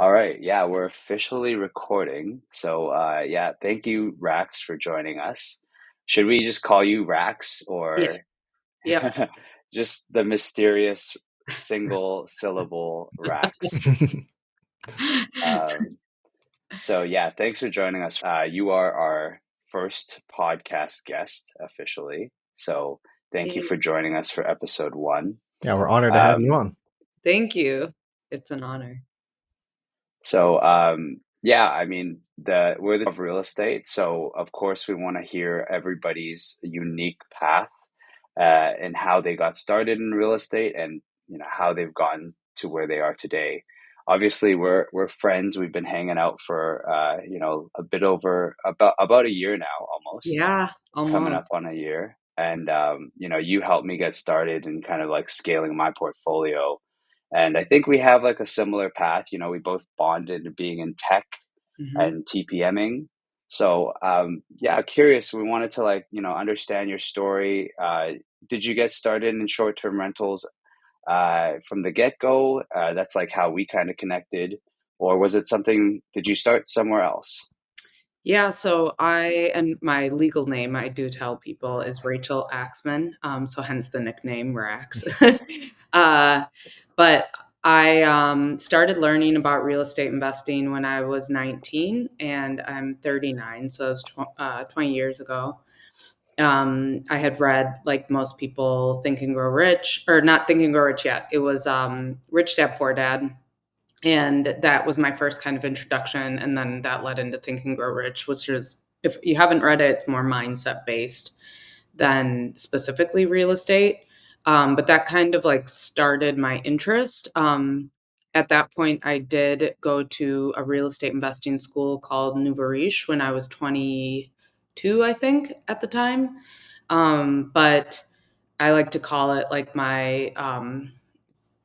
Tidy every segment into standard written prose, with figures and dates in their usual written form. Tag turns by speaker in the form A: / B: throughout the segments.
A: All right. Yeah, we're officially recording. So, yeah, thank you, Rax, for joining us. Should we just call you Rax
B: Yeah.
A: or
B: Yep.
A: just the mysterious single syllable Rax? Um, so, yeah, thanks for joining us. You are our first podcast guest officially. So, thank you
B: Yay.
A: for joining us for episode one.
C: Yeah, we're honored to have you
A: Um,
C: on.
B: Thank you. It's an honor.
A: Yeah, I mean, we're the Tao of Real Estate, so of course we want to hear everybody's unique path and how they got started in real estate, and how they've gotten to where they are today. Obviously, we're friends. We've been hanging out for a bit over about a year now, almost
B: Yeah,
A: coming up
B: almost.
A: on a year. And you helped me get started in kind of like scaling my portfolio. And I think we have like a similar path. We both bonded in being in tech
B: Hmm.
A: and TPMing. So yeah, curious. We wanted to like understand your story. Did you get started in short-term rentals from the get-go? That's like how we kind of connected, or was it something? Did you start somewhere else?
B: Yeah, so and my legal name, I do tell people, is Rachel Axman. So hence the nickname Rax. uh, but I started learning about real estate investing when I was 19 and I'm 39. So it was 20 years ago. I had read, like most people, Think and Grow Rich, or not Think and Grow Rich yet. It was Rich Dad Poor Dad, and that was my first kind of introduction. And then that led into Think and Grow Rich, which is, if you haven't read it, it's more mindset based than specifically real estate. But that kind of like started my interest. At that point, I did go to a real estate investing school called Nouveau Riche when I was 22, I think, at the time. But I like to call it like my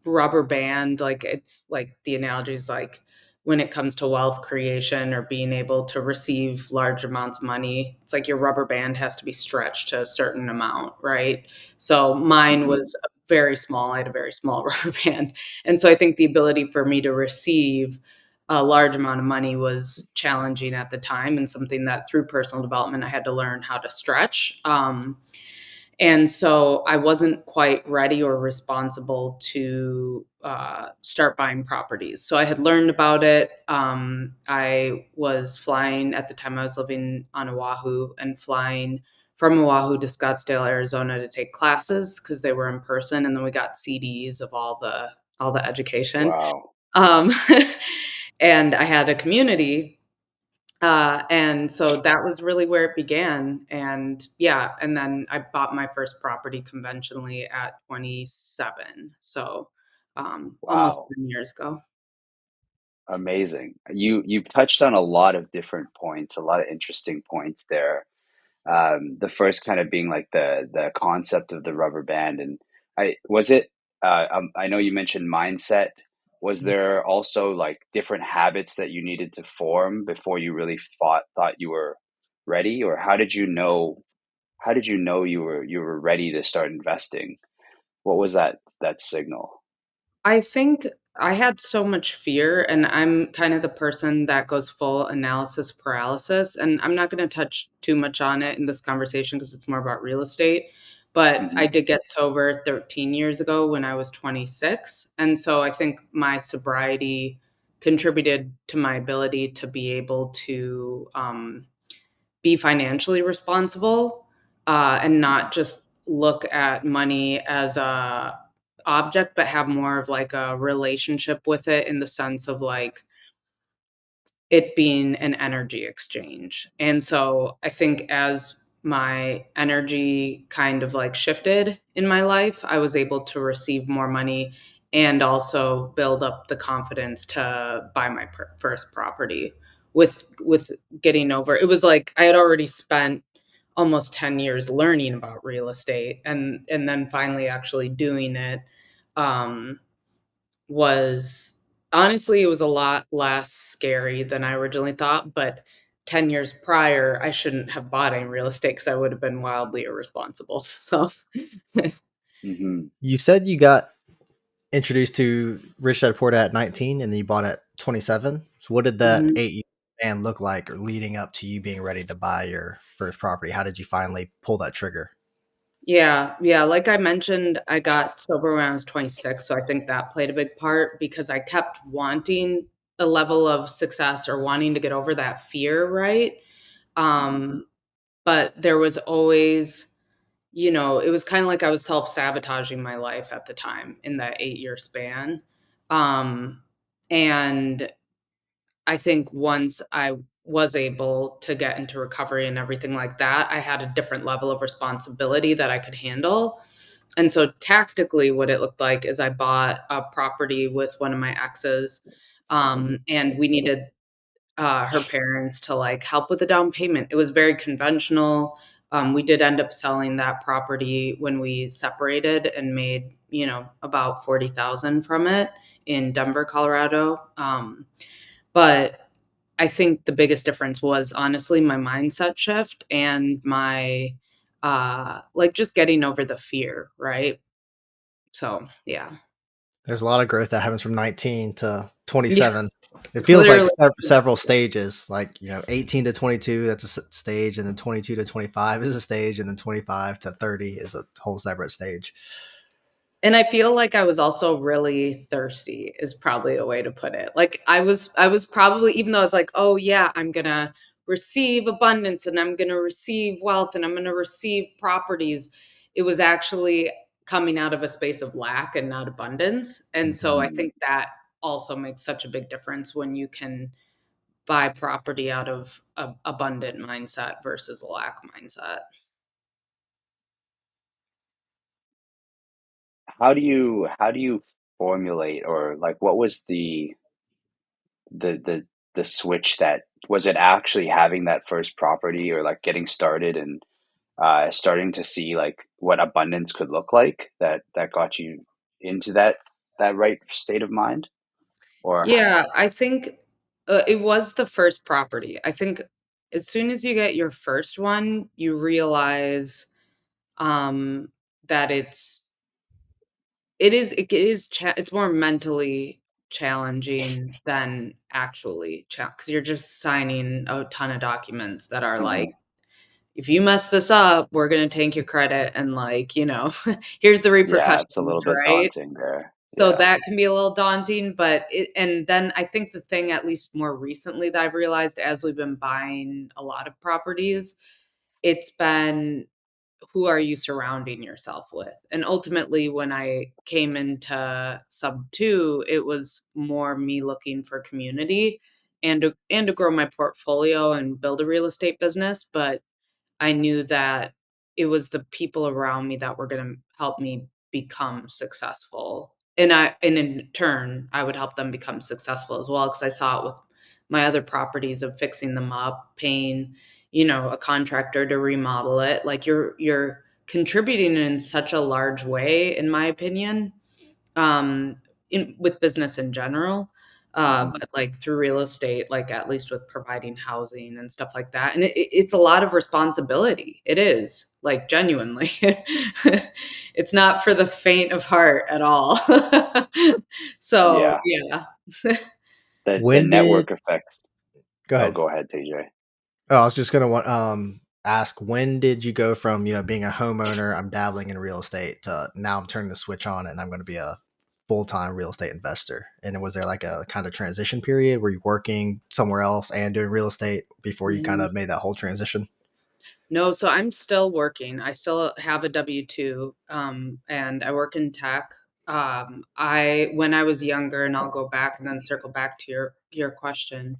B: rubber band. Like, it's like the analogy is like when it comes to wealth creation or being able to receive large amounts of money, it's like your rubber band has to be stretched to a certain amount, right? So mine
A: Hmm.
B: was very small. I had a very small rubber band. And so I think the ability for me to receive a large amount of money was challenging at the time, and something that through personal development I had to learn how to stretch. And so I wasn't quite ready or responsible to start buying properties. So I had learned about it. I was flying at the time. I was living on Oahu and flying from Oahu to Scottsdale, Arizona, to take classes because they were in person, and then we got CDs of all the education.
A: Wow.
B: Um, and I had a community, and so that was really where it began. And yeah, and then I bought my first property conventionally at 27. So almost
A: Wow.
B: 10 years ago.
A: Amazing. You touched on a lot of different points, a lot of interesting points there. The first kind of being like the concept of the rubber band, and I was it. I know you mentioned mindset. Was there also like different habits that you needed to form before you really thought you were ready, or how did you know? How did you know you were ready to start investing? What was that signal?
B: I think I had so much fear, and I'm kind of the person that goes full analysis paralysis. And I'm not going to touch too much on it in this conversation because it's more about real estate. But I
A: Hmm.
B: did get sober 13 years ago when I was 26. And so I think my sobriety contributed to my ability to be able to be financially responsible, and not just look at money as a object, but have more of like a relationship with it, in the sense of like it being an energy exchange. And so I think as my energy kind of like shifted in my life, I was able to receive more money and also build up the confidence to buy my first property. With getting over, it was like I had already spent almost 10 years learning about real estate, and then finally actually doing it. um was Honestly, it was a lot less scary than I originally thought. But 10 years prior, I shouldn't have bought any real estate because I would have been wildly irresponsible. So,
A: Hmm.
C: You said you got introduced to Rich Dad Poor Dad at 19 and then you bought at 27. So what did that
B: Mhm.
C: 8 year plan look like or leading up to you being ready to buy your first property? How did you finally pull that trigger?
B: Yeah, yeah, like I mentioned, I got sober when I was 26, so I think that played a big part because I kept wanting a level of success or wanting to get over that fear, right?
A: Mhm.
B: Um, but there was always, it was kinda like I was self-sabotaging my life at the time in that 8-year span. Um, and I think once I was able to get into recovery and everything like that, I had a different level of responsibility that I could handle. And so tactically, what it looked like is I bought a property with one of my exes, and we needed her parents to like help with the down payment. It was very conventional. We did end up selling that property when we separated and made, about 40,000 from it in Denver, Colorado. But I think the biggest difference was honestly my mindset shift and my like just getting over the fear, right? So, yeah.
C: There's a lot of growth that happens from 19 to
B: Yeah,
C: 27. It feels like
B: literally.
C: several stages, like, 18 to 22, that's a stage, and then 22 to 25 is a stage, and then 25 to 30 is a whole separate stage.
B: And I feel like I was also really thirsty is probably a way to put it. Like I was probably even though I was like, "Oh yeah, I'm going to receive abundance and I'm going to receive wealth and I'm going to receive properties." It was actually coming out of a space of lack and not abundance. And so I
A: Mm.
B: think that also makes such a big difference when you can buy property out of a abundant mindset versus a lack mindset.
A: How do you formulate, or like what was the the the switch that was it actually having that first property, or like getting started and starting to see like what abundance could look like, that got you into that right state of mind? Or
B: Yeah, I think, it was the first property. I think as soon as you get your first one, you realize, um, that it's more mentally challenging than actually because you're just signing a ton of documents that are like,
A: Mhm.
B: "If you mess this up, we're gonna tank your credit," and, like, "Here's the
A: Yeah, it's a
B: repercussions,"
A: little bit
B: right?
A: daunting there.
B: So
A: Yeah.
B: that can be a little daunting, and then I think the thing, at least more recently, that I've realized as we've been buying a lot of properties, it's been who are you surrounding yourself with? And ultimately, when I came into sub two, it was more me looking for community and to grow my portfolio and build a real estate business. But I knew that it was the people around me that were gonna help me become successful, and in turn, I would help them become successful as well. Because I saw it with my other properties of fixing them up, paying, a contractor to remodel it, like, you're contributing in such a large way, in my opinion, um, in with business in general,
A: Mhm.
B: but, like, through real estate, like, at least with providing housing and stuff like that, and it's a lot of responsibility. It is, like, genuinely. It's not for the faint of heart at all. So,
A: Yeah.
B: yeah.
A: The
C: When did
A: network effect.
C: Go
A: Oh,
C: ahead.
A: go ahead, TJ.
C: Oh, I was just gonna ask, when did you go from, being a homeowner, I'm dabbling in real estate, to now I'm turning the switch on and I'm going to be a full time real estate investor? And was there like a kind of transition period? Were you working somewhere else and doing real estate before you kind
B: Mhm.
C: of made that whole transition?
B: No, so I'm still working. I still have a W-2, and I work in tech. I when I was younger, and I'll go back and then circle back to your question.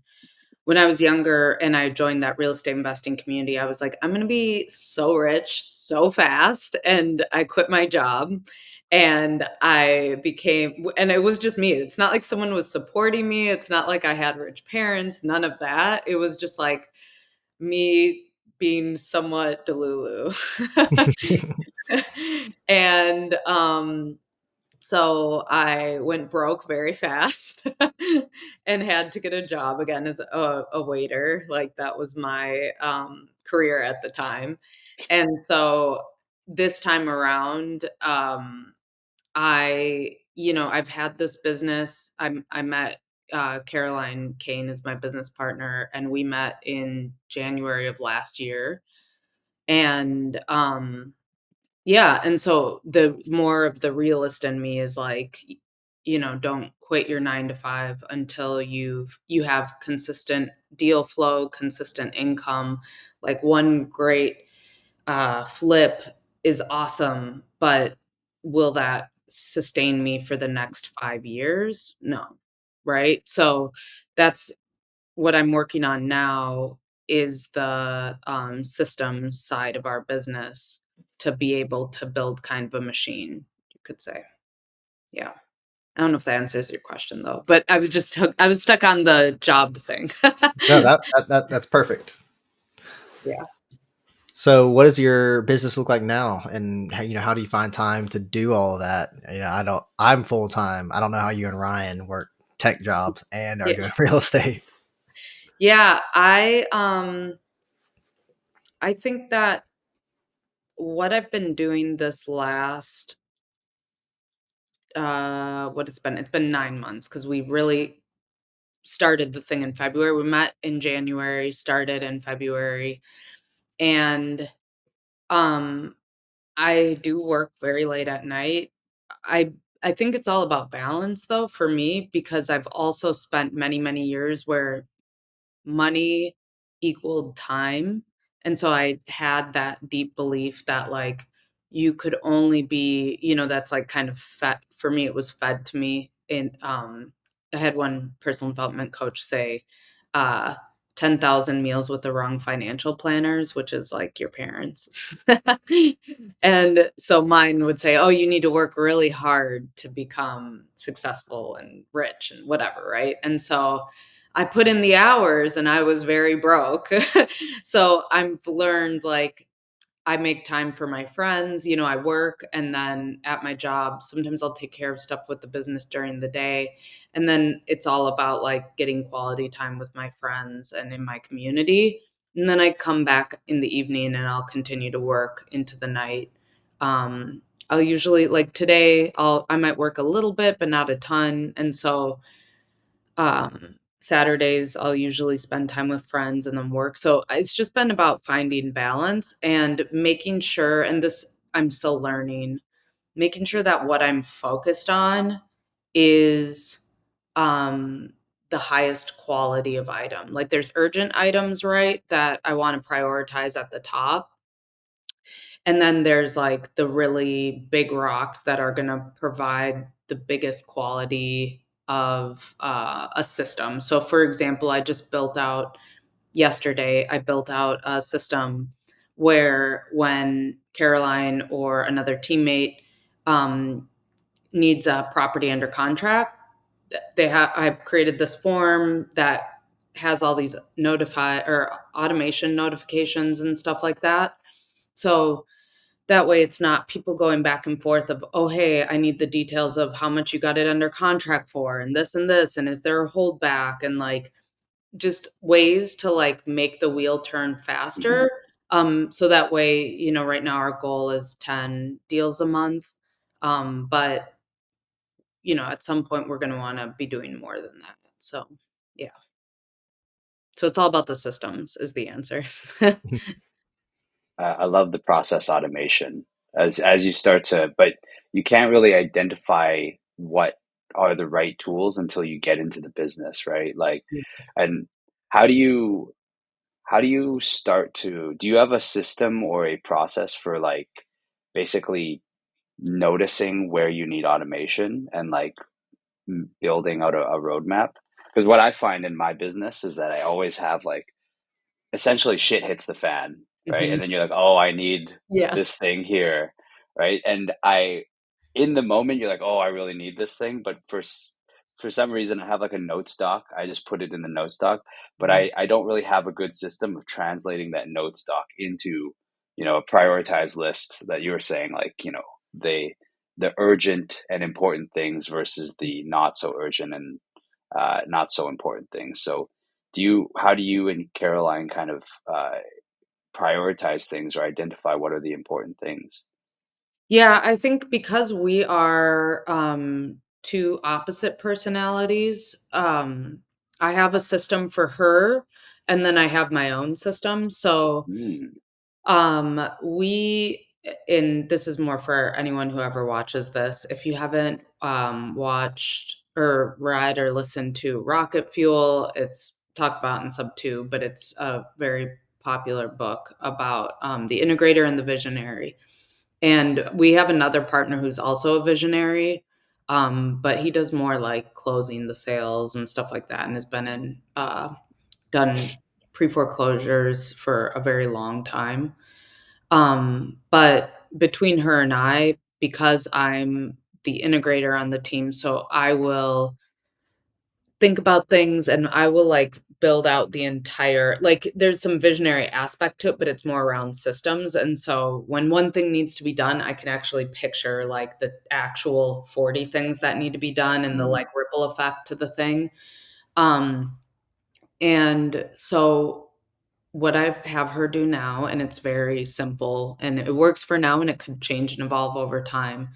B: When I was younger and I joined that real estate investing community, I was like, "I'm gonna be so rich so fast," and I quit my job, and and it was just me. It's not like someone was supporting me. It's not like I had rich parents, none of that. It was just like me being somewhat delulu. And, so I went broke very fast and had to get a job again as a waiter, like, that was my, career at the time. And so this time around, I've had this business. I met Caroline Kane is my business partner, and we met in January of last year. And yeah, and so the more of the realist in me is like, don't quit your 9 to 5 until you have consistent deal flow, consistent income. Like one great flip is awesome, but will that sustain me for the next 5 years? No. Right? So that's what I'm working on now is the systems side of our business to be able to build kind of a machine, you could say. Yeah. I don't know if that answers your question though, but I was stuck on the job thing.
C: No, that's perfect.
B: Yeah.
C: So, what does your business look like now, and how do you find time to do all of that? I'm full time. I don't know how you and Ryan work tech jobs and are
B: Yeah.
C: doing real estate.
B: Yeah, I think that what I've been doing this last it's been 9 months because we really started the thing in February. We met in January, started in February, and um I do work very late at night. I I think it's all about balance though for me because I've also spent many, many years where money equaled time. And so I had that deep belief that like you could only be, that's like kind of fed for me, it was fed to me in I had one personal development coach say, uh 10,000 meals with the wrong financial planners, which is like your parents. And so mine would say, "Oh, you need to work really hard to become successful and rich and whatever," right? And so I put in the hours and I was very broke. So I've learned like I make time for my friends, I work and then at my job, sometimes I'll take care of stuff with the business during the day. And then it's all about like getting quality time with my friends and in my community. And then I come back in the evening and I'll continue to work into the night. Um, I'll usually like today I might work a little bit, but not a ton. And so Saturdays, I'll usually spend time with friends and then work. So it's just been about finding balance and making sure, and this I'm still learning, making sure that what I'm focused on is um, the highest quality of item. Like there's urgent items, right, that I want to prioritize at the top. And then there's like the really big rocks that are going to provide the biggest quality of a system. So, for example, I built out a system where when Caroline or another teammate um, needs a property under contract, I've created this form that has all these notify or automation notifications and stuff like that. So that way it's not people going back and forth of, "Oh, hey, I need the details of how much you got it under contract for and this, and is there a holdback?" And, like, just ways to, like, make the wheel turn
A: Hmm.
B: faster. So that way, right now our goal is 10 deals a month. But, at some point we're gonna wanna be doing more than that. So, yeah. So it's all about the systems is the answer.
A: I love the process automation as you start to, but you can't really identify what are the right tools until you get into the business, right? Like, and how do you start to, do you have a system or a process for like basically noticing where you need automation and like building out a roadmap? Because what I find in my business is that I always have like essentially shit hits the fan, right? And
B: Mhm.
A: then you're like, oh, I need
B: Yeah.
A: this thing here, right? And in the moment, you're like, oh, I really need this thing. But for some reason, I have like a note stock. I just put it in the note stock, but
B: Mhm.
A: I don't really have a good system of translating that note stock into, a prioritized list that you were saying, like, the, the urgent and important things versus the not so urgent and not so important things. So, how do you and Caroline kind of prioritize things or identify what are the important things?
B: Yeah, I think because we are two opposite personalities. I have a system for her, and then I have my own system. So
A: Mm,
B: we and this is more for anyone who ever watches this. If you haven't watched or read or listened to Rocket Fuel, it's talked about in sub 2, but it's a very popular book about the integrator and the visionary. And we have another partner who's also a visionary, but he does more like closing the sales and stuff like that, and has been in done pre foreclosures for a very long time. But between her and I, because I'm the integrator on the team, so I will think about things and I will like build out the entire like there's some visionary aspect to it, but it's more around systems. And so when one thing needs to be done, I can actually picture like the actual 40 things that need to be done and the
A: mm,
B: like ripple effect to the thing. Um and so what I have her do now, and it's very simple and it works for now and it could change and evolve over time,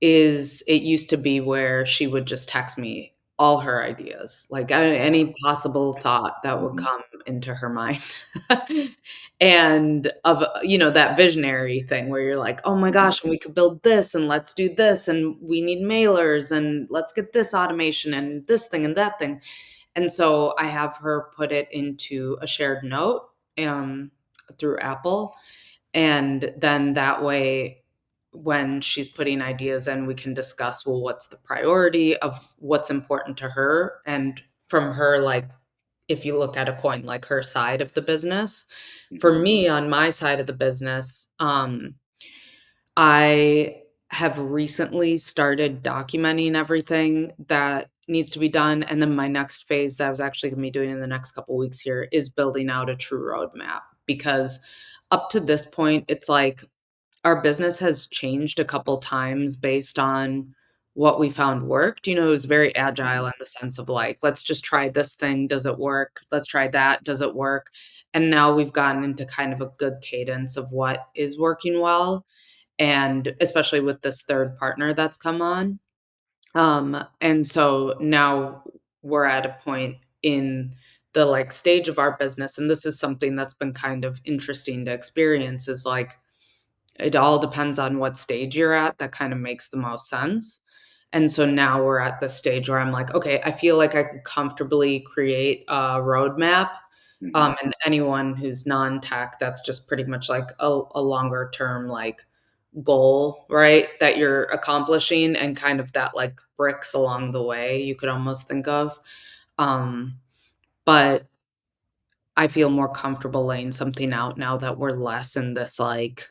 B: is it used to be where she would just text me all her ideas, like any possible thought that would
A: mhm,
B: come into her mind. And of, that visionary thing where you're like, oh my
A: mhm,
B: gosh, and we could build this and let's do this and we need mailers and let's get this automation and this thing and that thing. And so I have her put it into a shared note um, through Apple. And then that way, when she's putting ideas in, we can discuss, well, what's the priority of what's important to her? And from her, like, if you look at a coin, like her side of the business. For
A: mhm,
B: me, on my side of the business, I have recently started documenting everything that needs to be done, and then my next phase that I was actually gonna be doing in the next couple weeks here is building out a true roadmap, because up to this point, it's like our business has changed a couple times based on what we found worked. It was very agile
A: mhm.
B: in the sense of like, let's just try this thing, does it work? Let's try that, does it work? And now we've gotten into kind of a good cadence of what is working well, and especially with this third partner that's come on. And so now we're at a point in the like stage of our business, and this is something that's been kind of interesting to experience, is like it all depends on what stage you're at that kind of makes the most sense. And so now we're at the stage where I'm like, okay, I feel like I could comfortably create a roadmap.
A: Mhm.
B: And anyone who's non-tech, that's just pretty much like a longer term like goal, right? That you're accomplishing, and kind of that like bricks along the way you could almost think of. Um, but I feel more comfortable laying something out now that we're less in this like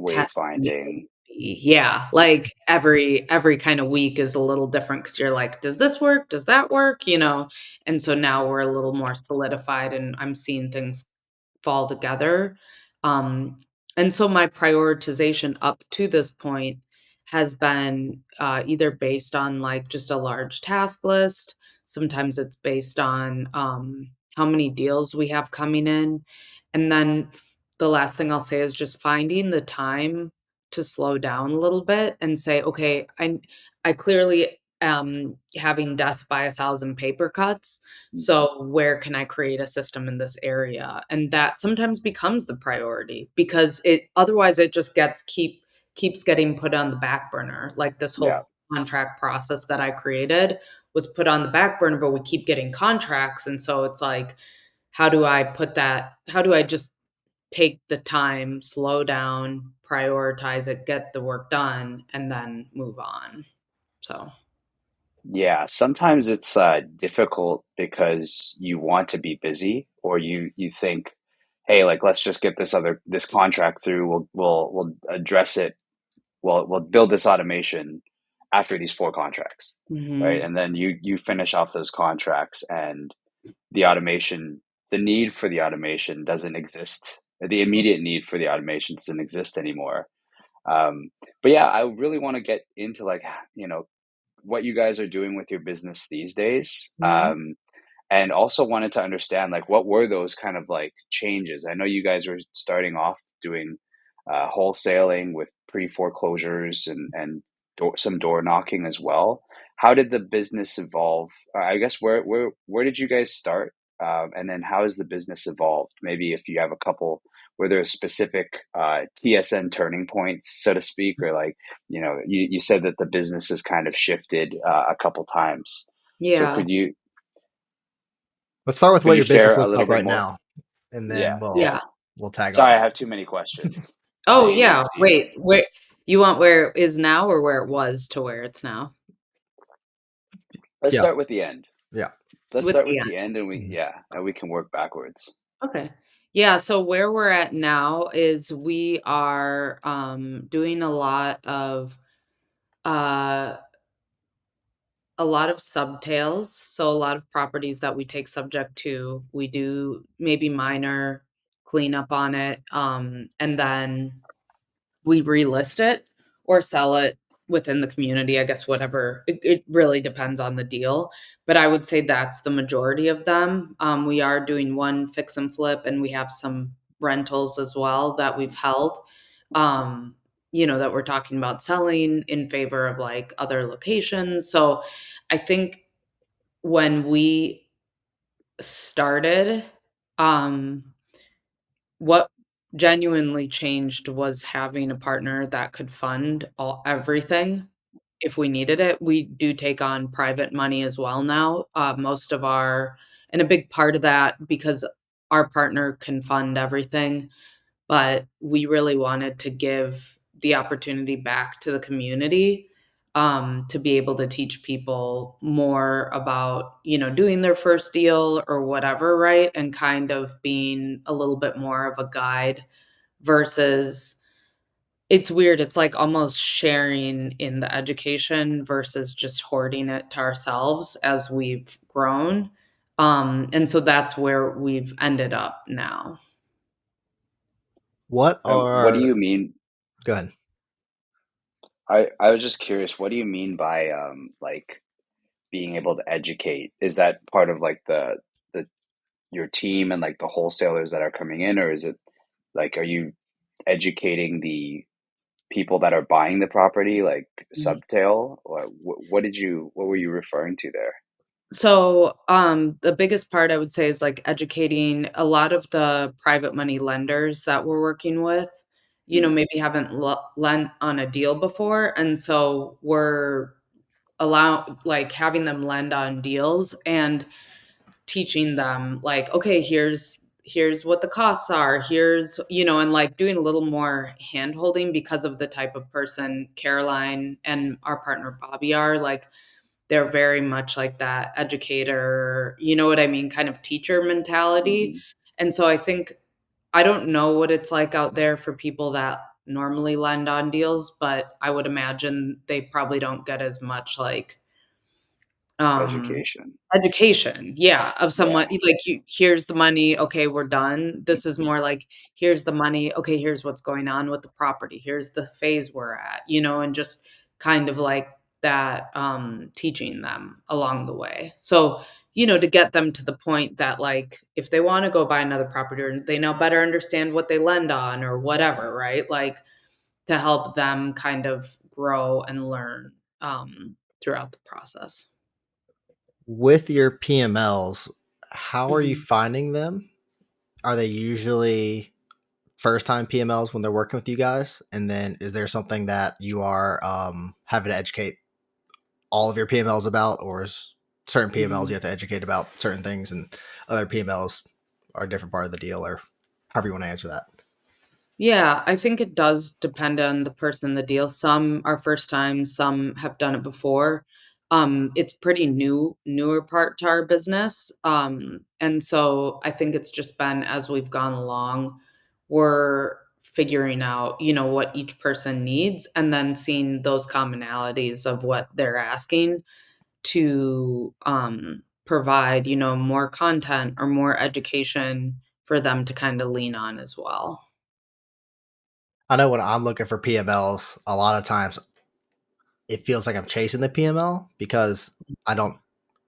B: test me.
A: Wayfinding.
B: Yeah, like every kind of week is a little different because 'cause you're like, "Does this work? Does that work?" And so now we're a little more solidified and I'm seeing things fall together. Um, and so my prioritization up to this point has been, either based on, like, just a large task list. Sometimes it's based on, how many deals we have coming in. And then the last thing I'll say is just finding the time to slow down a little bit and say, "Okay, I clearly am having death by a thousand paper cuts,
A: Mhm.
B: so where can I create a system in this area?" And that sometimes becomes the priority because it otherwise it just keeps getting put on the back burner. Like this
A: Yeah.
B: whole contract process that I created was put on the back burner, but we keep getting contracts, and so it's like, how do I just take the time, slow down, prioritize it, get the work done, and then move on. So,
A: Yeah, sometimes it's difficult because you want to be busy, or you think, hey, like let's just get this contract through. We'll address it. We'll build this automation after these four contracts, right?
B: mhm,
A: And then you finish off those contracts, and the automation, the need for the automation doesn't exist. The immediate need for the automation doesn't exist anymore. Um, but yeah, I really want to get into like what you guys are doing with your business these days.
B: mhm,
A: And also wanted to understand like what were those kind of like changes. I know you guys were starting off doing wholesaling with pre foreclosures and some door knocking as well. how did the business evolve? I guess where did you guys start? And then how has the business evolved? Maybe if you have a couple, were there specific TSN turning points, so to speak, or like, you said that the business has kind of shifted a couple times. So
B: Yeah.
C: Let's start with
A: could
C: what
A: you
C: your business
A: share a
C: looks
A: little
C: like
A: bit
C: right
A: more?
C: now, and then
A: Yeah, yeah.
C: we'll tag on
A: Sorry,
C: from
A: I have
C: there.
A: too many questions. My
B: Oh, yeah.
A: ADHD.
B: Wait, where you want where it is now or where it was to where it's now?
A: Let's
C: Yeah,
A: start with the end.
C: yeah.
A: Let's
B: With
A: start
B: the
A: with the end, and
C: Mhm.
A: we can work backwards.
B: Okay. Yeah, so where we're at now is we are doing uh a lot of subtails. So a lot of properties that we take subject to, we do maybe minor cleanup on it, and then we relist it or sell it within the community, I guess whatever. It really depends on the deal, but I would say that's the majority of them. We are doing one fix and flip, and we have some rentals as well that we've held, um, that we're talking about selling in favor of like other locations. So I think when we started, um, what genuinely changed was having a partner that could fund everything if we needed it. We do take on private money as well now. Most of our and a big part of that because our partner can fund everything, but we really wanted to give the opportunity back to the community, to be able to teach people more about, doing their first deal or whatever, right? And kind of being a little bit more of a guide versus it's weird. It's like almost sharing in the education versus just hoarding it to ourselves as we've grown. And so that's where we've ended up now.
C: What
A: What do
C: are
A: you mean?
C: Go ahead.
A: I was just curious. What do you mean by like being able to educate? Is that part of like the your team and like the wholesalers that are coming in, or is it like, are you educating the people that are buying the property, like subtail, or what were you referring to there?
B: So, the biggest part I would say is like educating a lot of the private money lenders that we're working with,
A: Mm,
B: maybe haven't lent on a deal before. And so we're like having them lend on deals and teaching them like, okay, here's what the costs are. Here's, and like doing a little more hand holding because of the type of person Caroline and our partner Bobby are like they're very much like that educator, you know what I mean, kind of teacher mentality.
A: mhm.
B: And so I think I don't know what it's like out there for people that normally lend on deals, but I would imagine they probably don't get as much like um,
A: Education.
B: education, yeah, of
A: Yeah.
B: someone like, you here's the money, okay, we're done. This is more like, here's the money, okay, here's what's going on with the property, here's the phase we're at, and just kind of like that, teaching them along the way. So, to get them to the point that, like, if they wanna go buy another property or they now better understand what they lend on or whatever, right? Like, to help them kind of grow and learn, throughout the process.
C: With your PMLs, how are you
B: Mhm.
C: finding them? Are they usually first time PMLs when they're working with you guys? And then is there something that you are having to educate all of your PMLs about, or is certain PMLs you
B: Mhm.
C: have to educate about certain things and other PMLs are a different part of the deal, or however you want to answer that?
B: Yeah, I think it does depend on the person, the deal. Some are first time, some have done it before. It's pretty newer part to our business. And so I think it's just been as we've gone along, we're figuring out, what each person needs and then seeing those commonalities of what they're asking to provide, more content or more education for them to kind of lean on as well.
C: I know when I'm looking for PMLs, a lot of times it feels like I'm chasing the PML because I don't,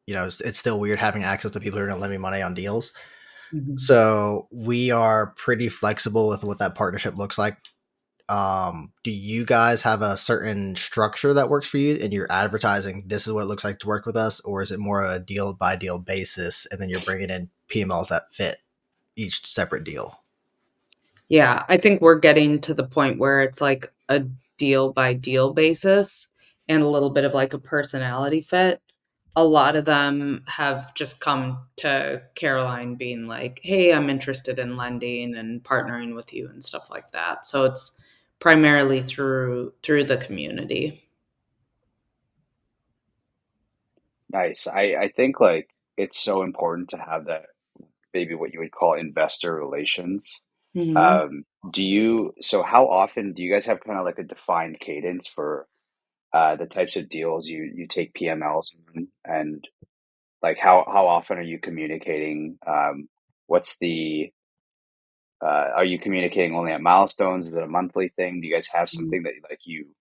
C: it's still weird having access to people who are going to lend me money on deals.
B: Mhm.
C: So we are pretty flexible with what that partnership looks like. do you guys have a certain structure that works for you and you're advertising this is what it looks like to work with us, or is it more a deal by deal basis and then you're bringing in PMLs that fit each separate deal?
B: Yeah, I think we're getting to the point where it's like a deal by deal basis and a little bit of like a personality fit. A lot of them have just come to Caroline being like, "Hey, I'm interested in lending and partnering with you and stuff like that." So it's primarily through the community.
A: Nice. I think like it's so important to have that, maybe what you would call investor relations.
B: Mhm.
A: Um, so how often do you guys have kind of like a defined cadence for the types of deals you take PMLs on, and like how often are you communicating? What's the Are you communicating only at milestones? Is it a monthly thing? Do you guys have
B: Mhm.
A: something that like you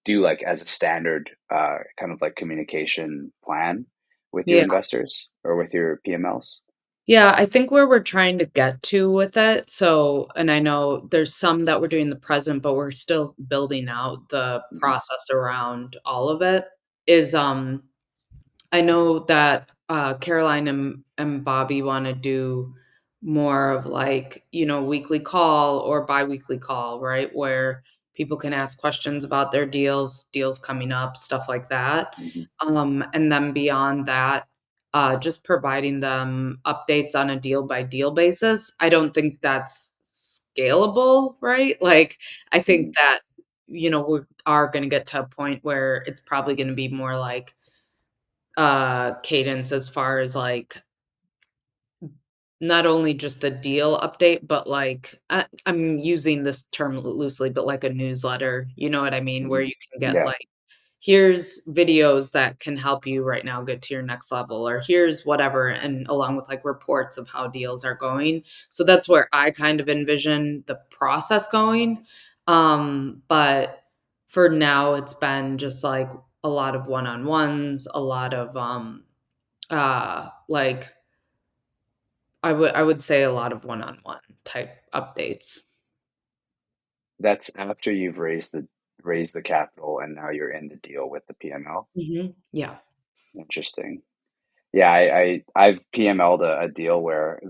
A: do like as a standard kind of like communication plan with your
B: Yeah.
A: investors or with your PMLs?
B: Yeah, I think where we're trying to get to with it, so and I know there's some that we're doing the present, but we're still building out the
A: Hmm.
B: process around all of it, is, I know that, Caroline and Bobby wanna do more of like, weekly call or biweekly call, right? Where people can ask questions about their deals coming up, stuff like that.
A: Hmm.
B: And then beyond that, just providing them updates on a deal by deal basis. I don't think that's scalable, right? Like, I think
A: Hmm.
B: that, we are gonna get to a point where it's probably gonna be more like cadence as far as, like, not only just the deal update, but, like, I'm using this term loosely, but like a newsletter, you know what I mean? Where
A: Hmm.
B: you can get,
A: Yeah,
B: like, "Here's videos that can help you right now get to your next level," or "Here's whatever," and along with, like, reports of how deals are going. So that's where I kind of envision the process going, but for now, it's been just, like, a lot of one-on-ones, a lot of, like, I would say a lot of one-on-one type updates.
A: that's after you've raised the capital and now you're in the deal with the PML.
B: Mhm. Yeah.
A: Interesting. Yeah, I've PML'd a deal where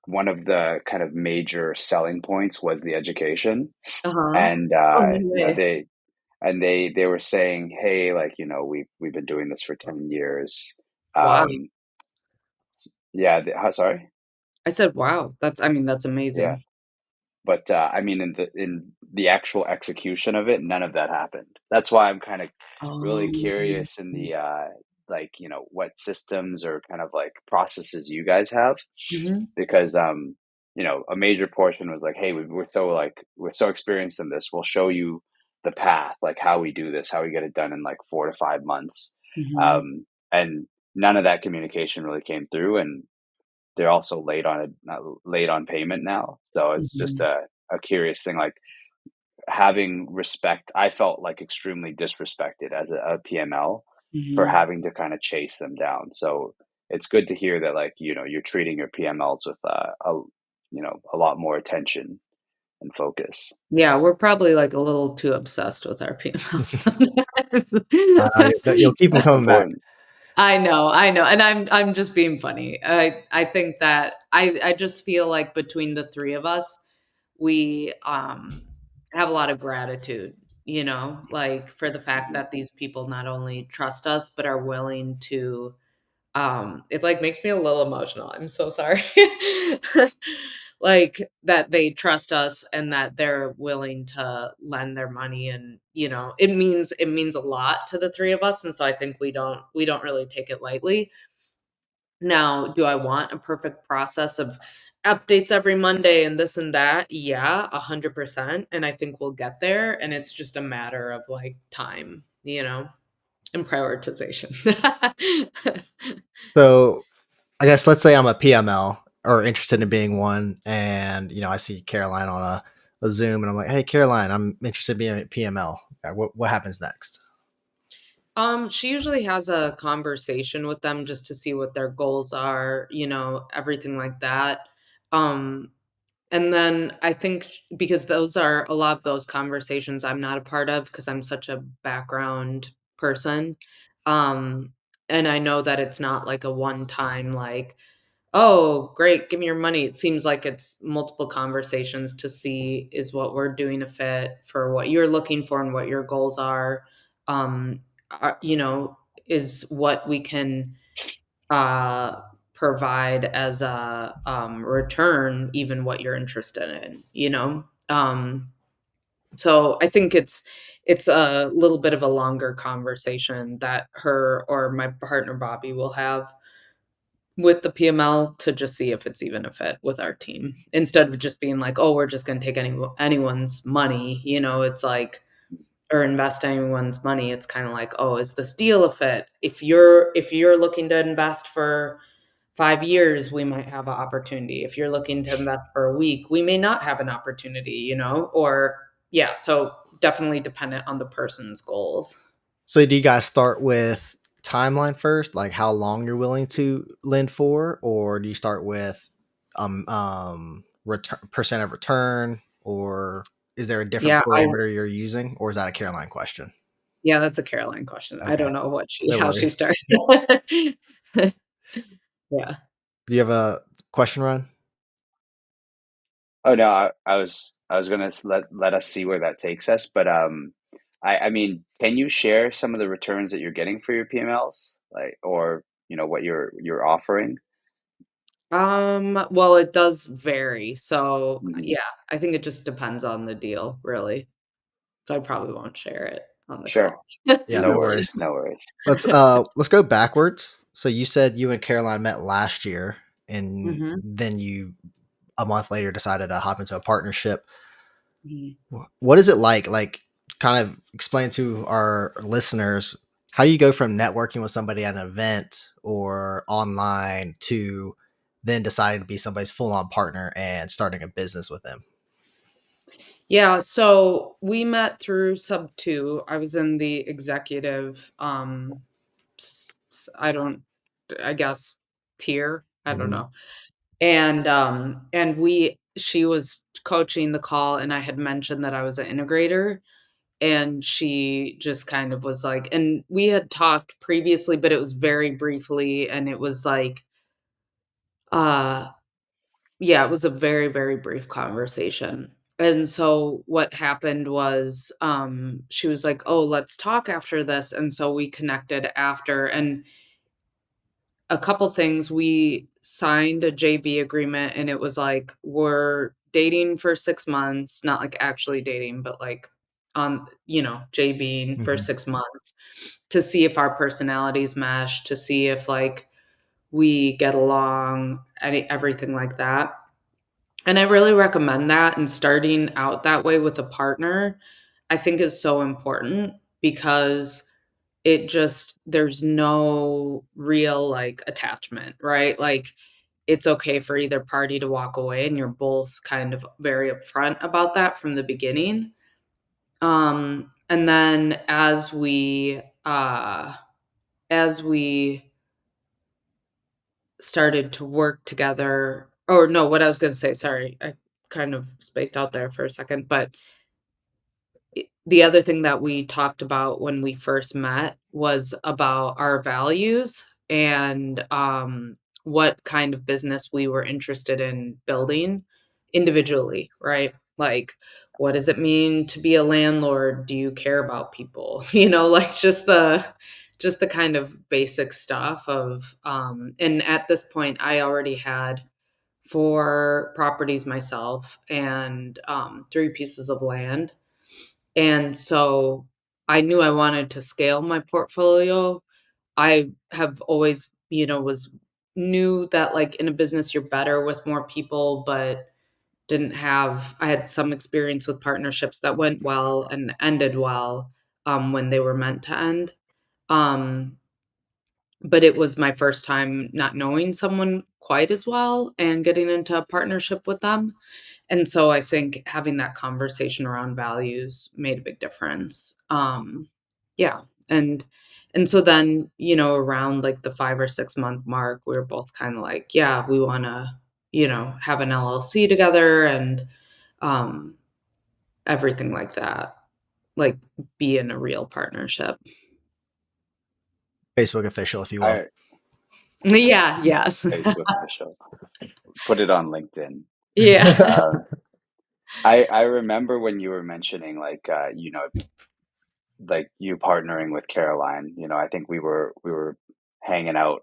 A: one of the kind of major selling points was the education,
B: Uh-huh.
A: and
B: Oh, no way.
A: they were saying, hey, like, we've been doing this for 10 years.
B: Wow.
A: Um, yeah, sorry.
B: I said, "Wow." That's
A: Yeah.
B: amazing.
A: But I mean, in the actual execution of it, none of that happened. That's why I'm kind of really
B: Um,
A: curious in the like, what systems or kind of like processes you guys have,
B: mhm,
A: because a major portion was like, hey, we're so experienced in this, we'll show you the path, like how we do this, how we get it done in like 4 to 5 months.
B: mhm,
A: And none of that communication really came through, and they're also late on payment now, so it's just
B: mhm,
A: a curious thing, like having respect. I felt like extremely disrespected as a PML for
B: mhm.
A: having to kind of chase them down. So it's good to hear that, like, you're treating your PMLs with a lot more attention and focus.
B: Yeah, we're probably, like, a little too obsessed with our PMLs
C: You'll keep them
A: That's
C: coming back.
A: important.
B: I know, and I'm just being funny. I think that I just feel like between the 3 of us, we, have a lot of gratitude, like, for the fact
A: Mhm.
B: that these people not only trust us, but are willing to, it, like, makes me a little emotional, I'm so sorry. Like, that they trust us and that they're willing to lend their money and, it means a lot to the 3 of us, and so I think we don't really take it lightly. Now, do I want a perfect process of updates every Monday and this and that? Yeah, 100%, and I think we'll get there, and it's just a matter of, like, time, and prioritization.
C: So I guess let's say I'm a PML or interested in being one, and I see Caroline on a Zoom, and I'm like, "Hey, Caroline, I'm interested in being a PML." What happens next?
B: She usually has a conversation with them just to see what their goals are, everything like that. Um, And then I think because those are a lot of those conversations I'm not a part of because I'm such a background person. Um, and I know that it's not like a one time, like, oh, great, give me your money. It seems like it's multiple conversations to see is what we're doing a fit for what you're looking for and what your goals are. Um, you know, is what we can uh, provide as a return, even what you're interested in, you know? So I think it's a little bit of a longer conversation that her or my partner Bobby will have with the PML to just see if it's even a fit with our team instead of just being like, oh, we're just going to take anyone's money. You know, it's like, or invest anyone's money. It's kind of like, oh, is this deal a fit? If you're looking to invest for 5 years, we might have an opportunity. If you're looking to invest for a week, we may not have an opportunity, you know? Or yeah, so definitely dependent on the person's goals.
C: So do you guys start with timeline first, like how long you're willing to lend for, or do you start with return percent of return, or is there a different
B: Yeah, I
C: parameter you're using, or is that a Caroline question?
B: yeah, that's a Caroline question. I
C: Okay,
B: don't know
C: no
B: how she
C: worries.
B: starts. Yeah.
C: Do you have a question, Ryan?
A: Oh no, I was gonna let us see where that takes us, but I mean, can you share some of the returns that you're getting for your PMLs, like, or what you're offering?
B: Well, it does vary. So,
A: Hmm.
B: yeah, I think it just depends on the deal, really. So I probably won't share it on the
A: Sure,
B: call.
C: Yeah,
A: no
C: no
A: worries,
C: worries.
A: no worries.
C: Let's go backwards. So you said you and Caroline met last year, and
B: Mhm.
C: then you a month later decided to hop into a partnership.
B: Mhm.
C: What is it like? Like, kind of explain to our listeners, how do you go from networking with somebody at an event or online to then deciding to be somebody's full on partner and starting a business with them?
B: Yeah, so we met through Sub 2. I was in the executive, I don't I guess, tier? I don't
C: Hmm.
B: know. And she was coaching the call, and I had mentioned that I was an integrator, and she just kind of was like and we had talked previously, but it was very briefly, and it was like, uh yeah, it was a very, very brief conversation. And so what happened was, she was like, "Oh, let's talk after this." And so we connected after, and a couple things, we signed a JV agreement, and it was like, we're dating for 6 months, not like actually dating, but like on, JVing for
C: Hmm.
B: 6 months to see if our personalities mesh, to see if like we get along, everything like that. And I really recommend that, and starting out that way with a partner, I think is so important because it just there's no real, like, attachment, right? Like, it's okay for either party to walk away, and you're both kind of very upfront about that from the beginning. And then as we started to work together or no, what I was gonna say, sorry, I kind of spaced out there for a second, but the other thing that we talked about when we first met was about our values and, what kind of business we were interested in building individually, right? Like, what does it mean to be a landlord? Do you care about people? Like just the kind of basic stuff of, and at this point, I already had 4 properties myself and, 3 pieces of land. And so I knew I wanted to scale my portfolio. I have always, was knew that like in a business you're better with more people, but I had some experience with partnerships that went well and ended well when they were meant to end. Um, but it was my first time not knowing someone quite as well and getting into a partnership with them. And so I think having that conversation around values made a big difference. Yeah. And so then, around like the 5 or 6 month mark, we were both kind of like, yeah, we want to have an LLC together and um, everything like that. Like, be in a real partnership.
C: Facebook official, if you will.
A: I
B: Yeah, yes.
A: Facebook official. Put it on LinkedIn.
B: Yeah.
A: Um, I remember when you were mentioning like you partnering with Caroline. I think we were hanging out,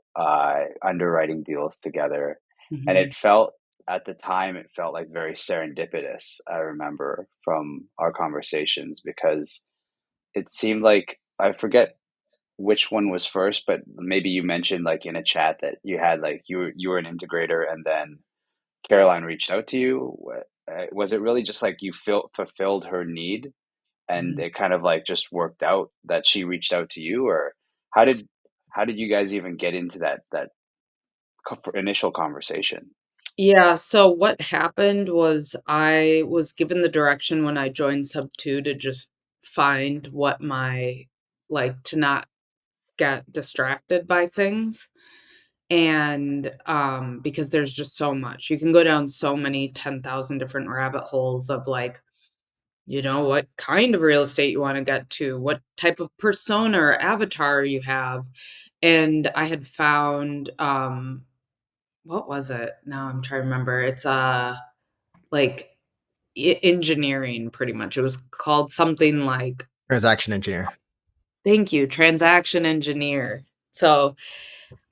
A: underwriting deals together, and
B: Mhm.
A: at the time it felt like very serendipitous. I remember from our conversations because it seemed like I forget which one was first, but maybe you mentioned like in a chat that you had like you were an integrator, and then Caroline reached out to you. Was it really just like you fulfilled her need, and
B: Mhm.
A: it kind of like just worked out that she reached out to you, or how did how did you guys even get into that initial conversation?
B: Yeah, so what happened was I was given the direction when I joined Sub 2 to just find what my like, to not get distracted by things, and, because there's just so much. You can go down so many 10,000 different rabbit holes of, like, what kind of real estate you wanna get to, what type of persona or avatar you have, and I had found, what was it? Now I'm trying to remember. It's, like, engineering pretty much. It was called something like,
C: Transaction engineer.
B: thank you, transaction engineer. So,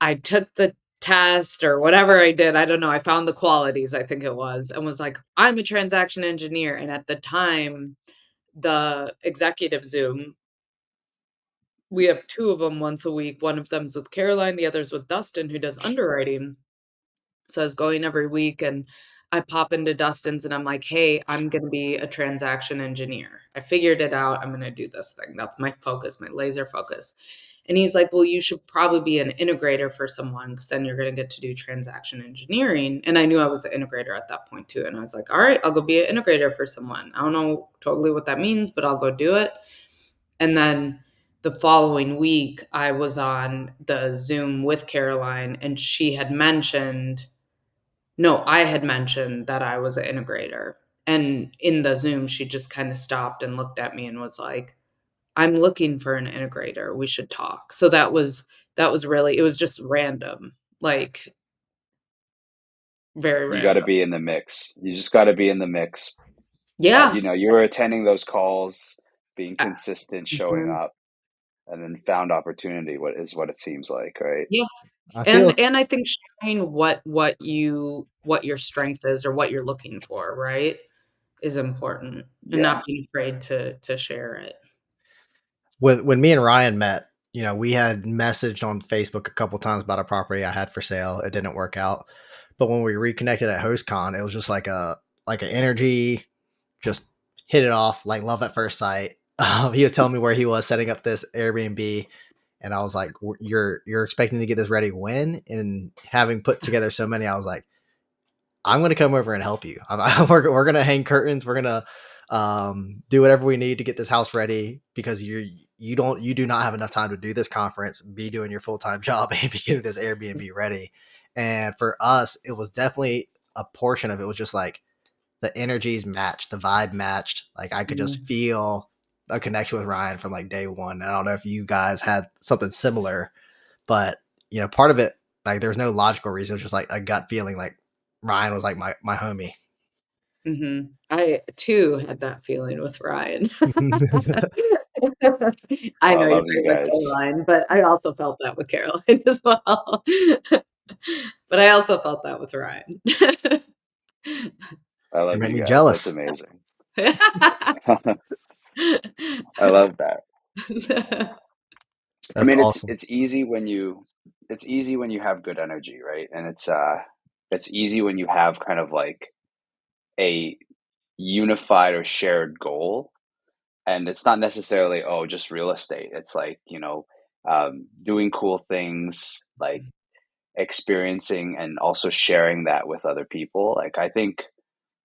B: I took the test or whatever I did, I don't know, I found the qualities, I think it was, and was like, "I'm a transaction engineer," and at the time, the executive Zoom, we have 2 of them once a week. One of them's with Caroline, the other's with Dustin, who does underwriting. So I was going every week and I pop into Dustin's and I'm like, "Hey, I'm gonna be a transaction engineer. I figured it out. I'm gonna do this thing. That's my focus, my laser focus." And he's like, "Well, you should probably be an integrator for someone because then you're gonna get to do transaction engineering." And I knew I was an integrator at that point too. And I was like, "All right, I'll go be an integrator for someone. I don't know totally what that means, but I'll go do it." And then the following week, I was on the Zoom with Caroline and she had mentioned, no, I had mentioned that I was an integrator. And in the Zoom, she just kind of stopped and looked at me and was like, "I'm looking for an integrator. We should talk." So that was really, it was just random, like very
A: You got to
B: random.
A: be in the mix. You just got to be in the mix.
B: Yeah.
A: You were attending those calls, being
B: Uh,
A: consistent, showing
B: mhm.
A: up, and then found opportunity. What it seems like, right?
B: Yeah.
C: I feel
B: And I think sharing what your strength is or what you're looking for, right, is important, and not
A: Yeah.
B: being afraid to share it.
C: with when me and Ryan met, we had messaged on Facebook a couple times about a property I had for sale. It didn't work out, but when we reconnected at HostCon, it was just like an energy, just hit it off, like love at first sight. He was telling me where he was setting up this Airbnb, and I was like, "You're expecting to get this ready when?" And having put together so many, I was like, I'm going to come over and help you. We're going to hang curtains. We're going to do whatever we need to get this house ready because you do not have enough time to do this conference, be doing your full time job, and be getting this Airbnb ready. And for us, it was definitely a portion of it was just like the energies matched, the vibe matched. Like I could just
B: Mhm,
C: feel a connection with Ryan from like day one. And I don't know if you guys had something similar, but part of it, like there's no logical reason. It was just like a gut feeling. Like Ryan was like my homie.
B: mhm. I too had that feeling with Ryan. I
A: I
B: know you're
A: love you
B: talking about
A: guys.
B: Caroline, but I also felt that with Caroline as well. But I also felt that with Ryan.
A: I
C: You
A: love
C: make
A: you
C: me
A: guys. That's
C: jealous.
A: amazing. I love that. I
C: That's
A: mean,
C: awesome.
A: it's easy when you have good energy, right? And it's easy when you have kind of like a unified or shared goal, and it's not necessarily, oh, just real estate. It's like, doing cool things, like experiencing and also sharing that with other people. Like I think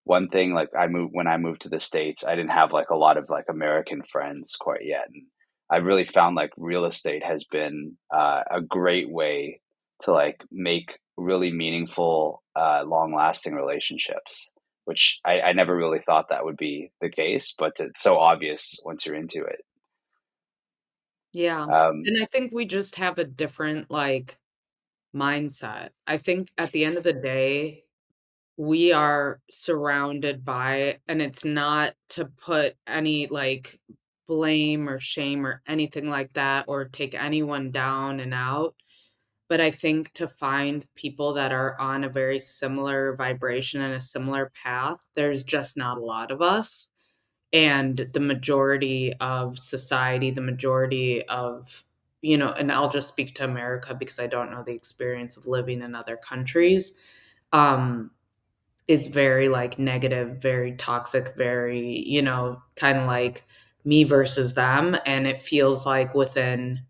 A: one thing, like when I moved to the States, I didn't have like a lot of like American friends quite yet, and I really found like real estate has been a great way to like make really meaningful, long-lasting relationships, which I never really thought that would be the case, but it's so obvious once you're into it.
B: Yeah.
A: Um,
B: And I think we just have a different, like, mindset. I think at the end of the day, we are surrounded by, and it's not to put any, like, blame or shame or anything like that or take anyone down and out, but I think to find people that are on a very similar vibration and a similar path, there's just not a lot of us. And the majority of society, the majority of, and I'll just speak to America because I don't know the experience of living in other countries, um, is very like negative, very toxic, very, kind of like me versus them. And it feels like within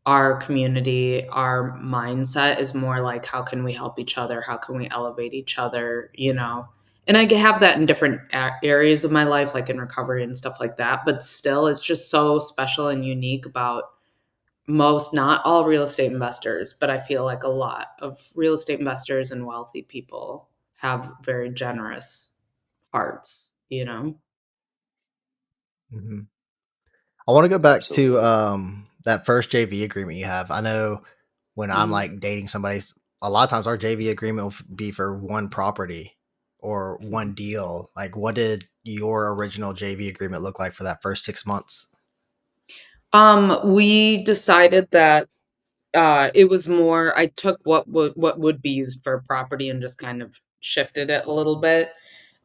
B: our community, our mindset is more like, how can we help each other? How can we elevate each other? And I have that in different areas of my life, like in recovery and stuff like that. But still, it's just so special and unique about most, not all real estate investors, but I feel like a lot of real estate investors and wealthy people have very generous hearts.
C: Mhm. I want to go back to
A: Absolutely.
C: that first JV agreement you have. I know when I'm
B: Mhm.
C: like dating somebody, a lot of times our JV agreement will be for one property or one deal. Like, what did your original JV agreement look like for that first 6 months?
B: We decided that it was more, I took what would be used for a property and just kind of shifted it a little bit,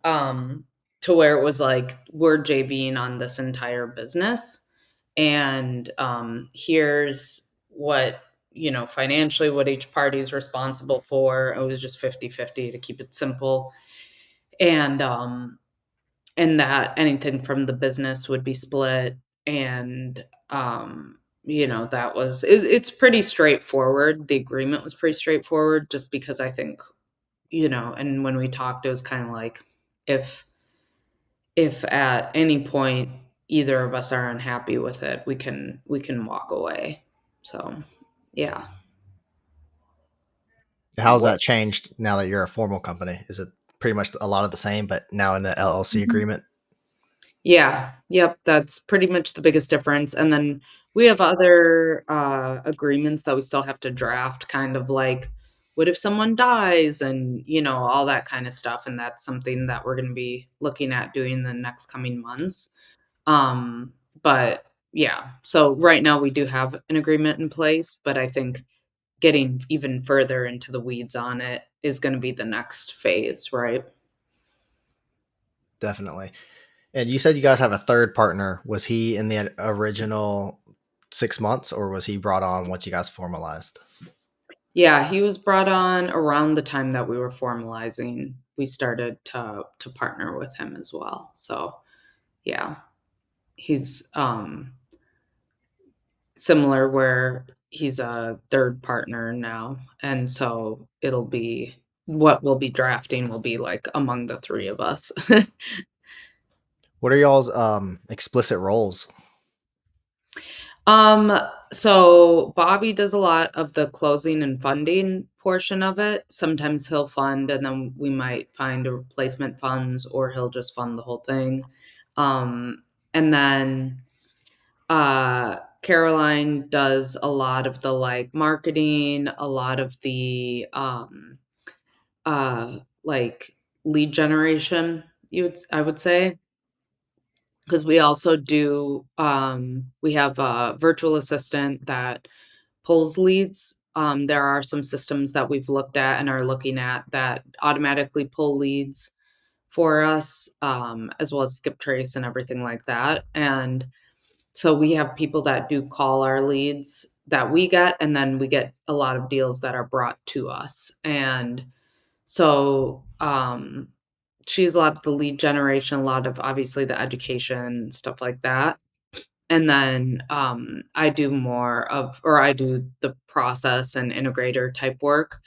B: um, to where it was like, we're JVing on this entire business, and, here's what, financially what each party is responsible for. It was just 50-50 to keep it simple, and, that anything from the business would be split, and that was it's pretty straightforward. The agreement was pretty straightforward just because I think, and when we talked it was kind of like, if at any point either of us are unhappy with it, we can walk away. So yeah.
C: How's
A: What
C: that changed now that you're a formal company? Is it pretty much a lot of the same, but now in the LLC
B: Mhm.
C: agreement?
B: Yeah, yep, that's pretty much the biggest difference, and then we have other, agreements that we still have to draft, kind of like, what if someone dies, and, all that kinda stuff, and that's something that we're gonna be looking at doing the next coming months. Um, but yeah, so right now we do have an agreement in place, but I think getting even further into the weeds on it is gonna be the next phase, right?
C: Definitely. And you said you guys have a third partner. Was he in the original 6 months or was he brought on once you guys formalized?
B: Yeah, he was brought on around the time that we were formalizing. We started to partner with him as well. So, yeah, he's similar where he's a third partner now, and so it'll be, what we'll be drafting will be like among the three of us.
C: What are y'all's explicit roles?
B: Um, so Bobby does a lot of the closing and funding portion of it. Sometimes he'll fund and then we might find a replacement funds, or he'll just fund the whole thing. Um, and then Caroline does a lot of the like marketing, a lot of the like lead generation, I would say, because we also do, we have a virtual assistant that pulls leads. There are some systems that we've looked at and are looking at that automatically pull leads for us, as well as skip trace and everything like that. And so we have people that do call our leads that we get, and then we get a lot of deals that are brought to us. And so she's a lot of the lead generation, a lot of obviously the education, stuff like that. And then, I do the process and integrator type work.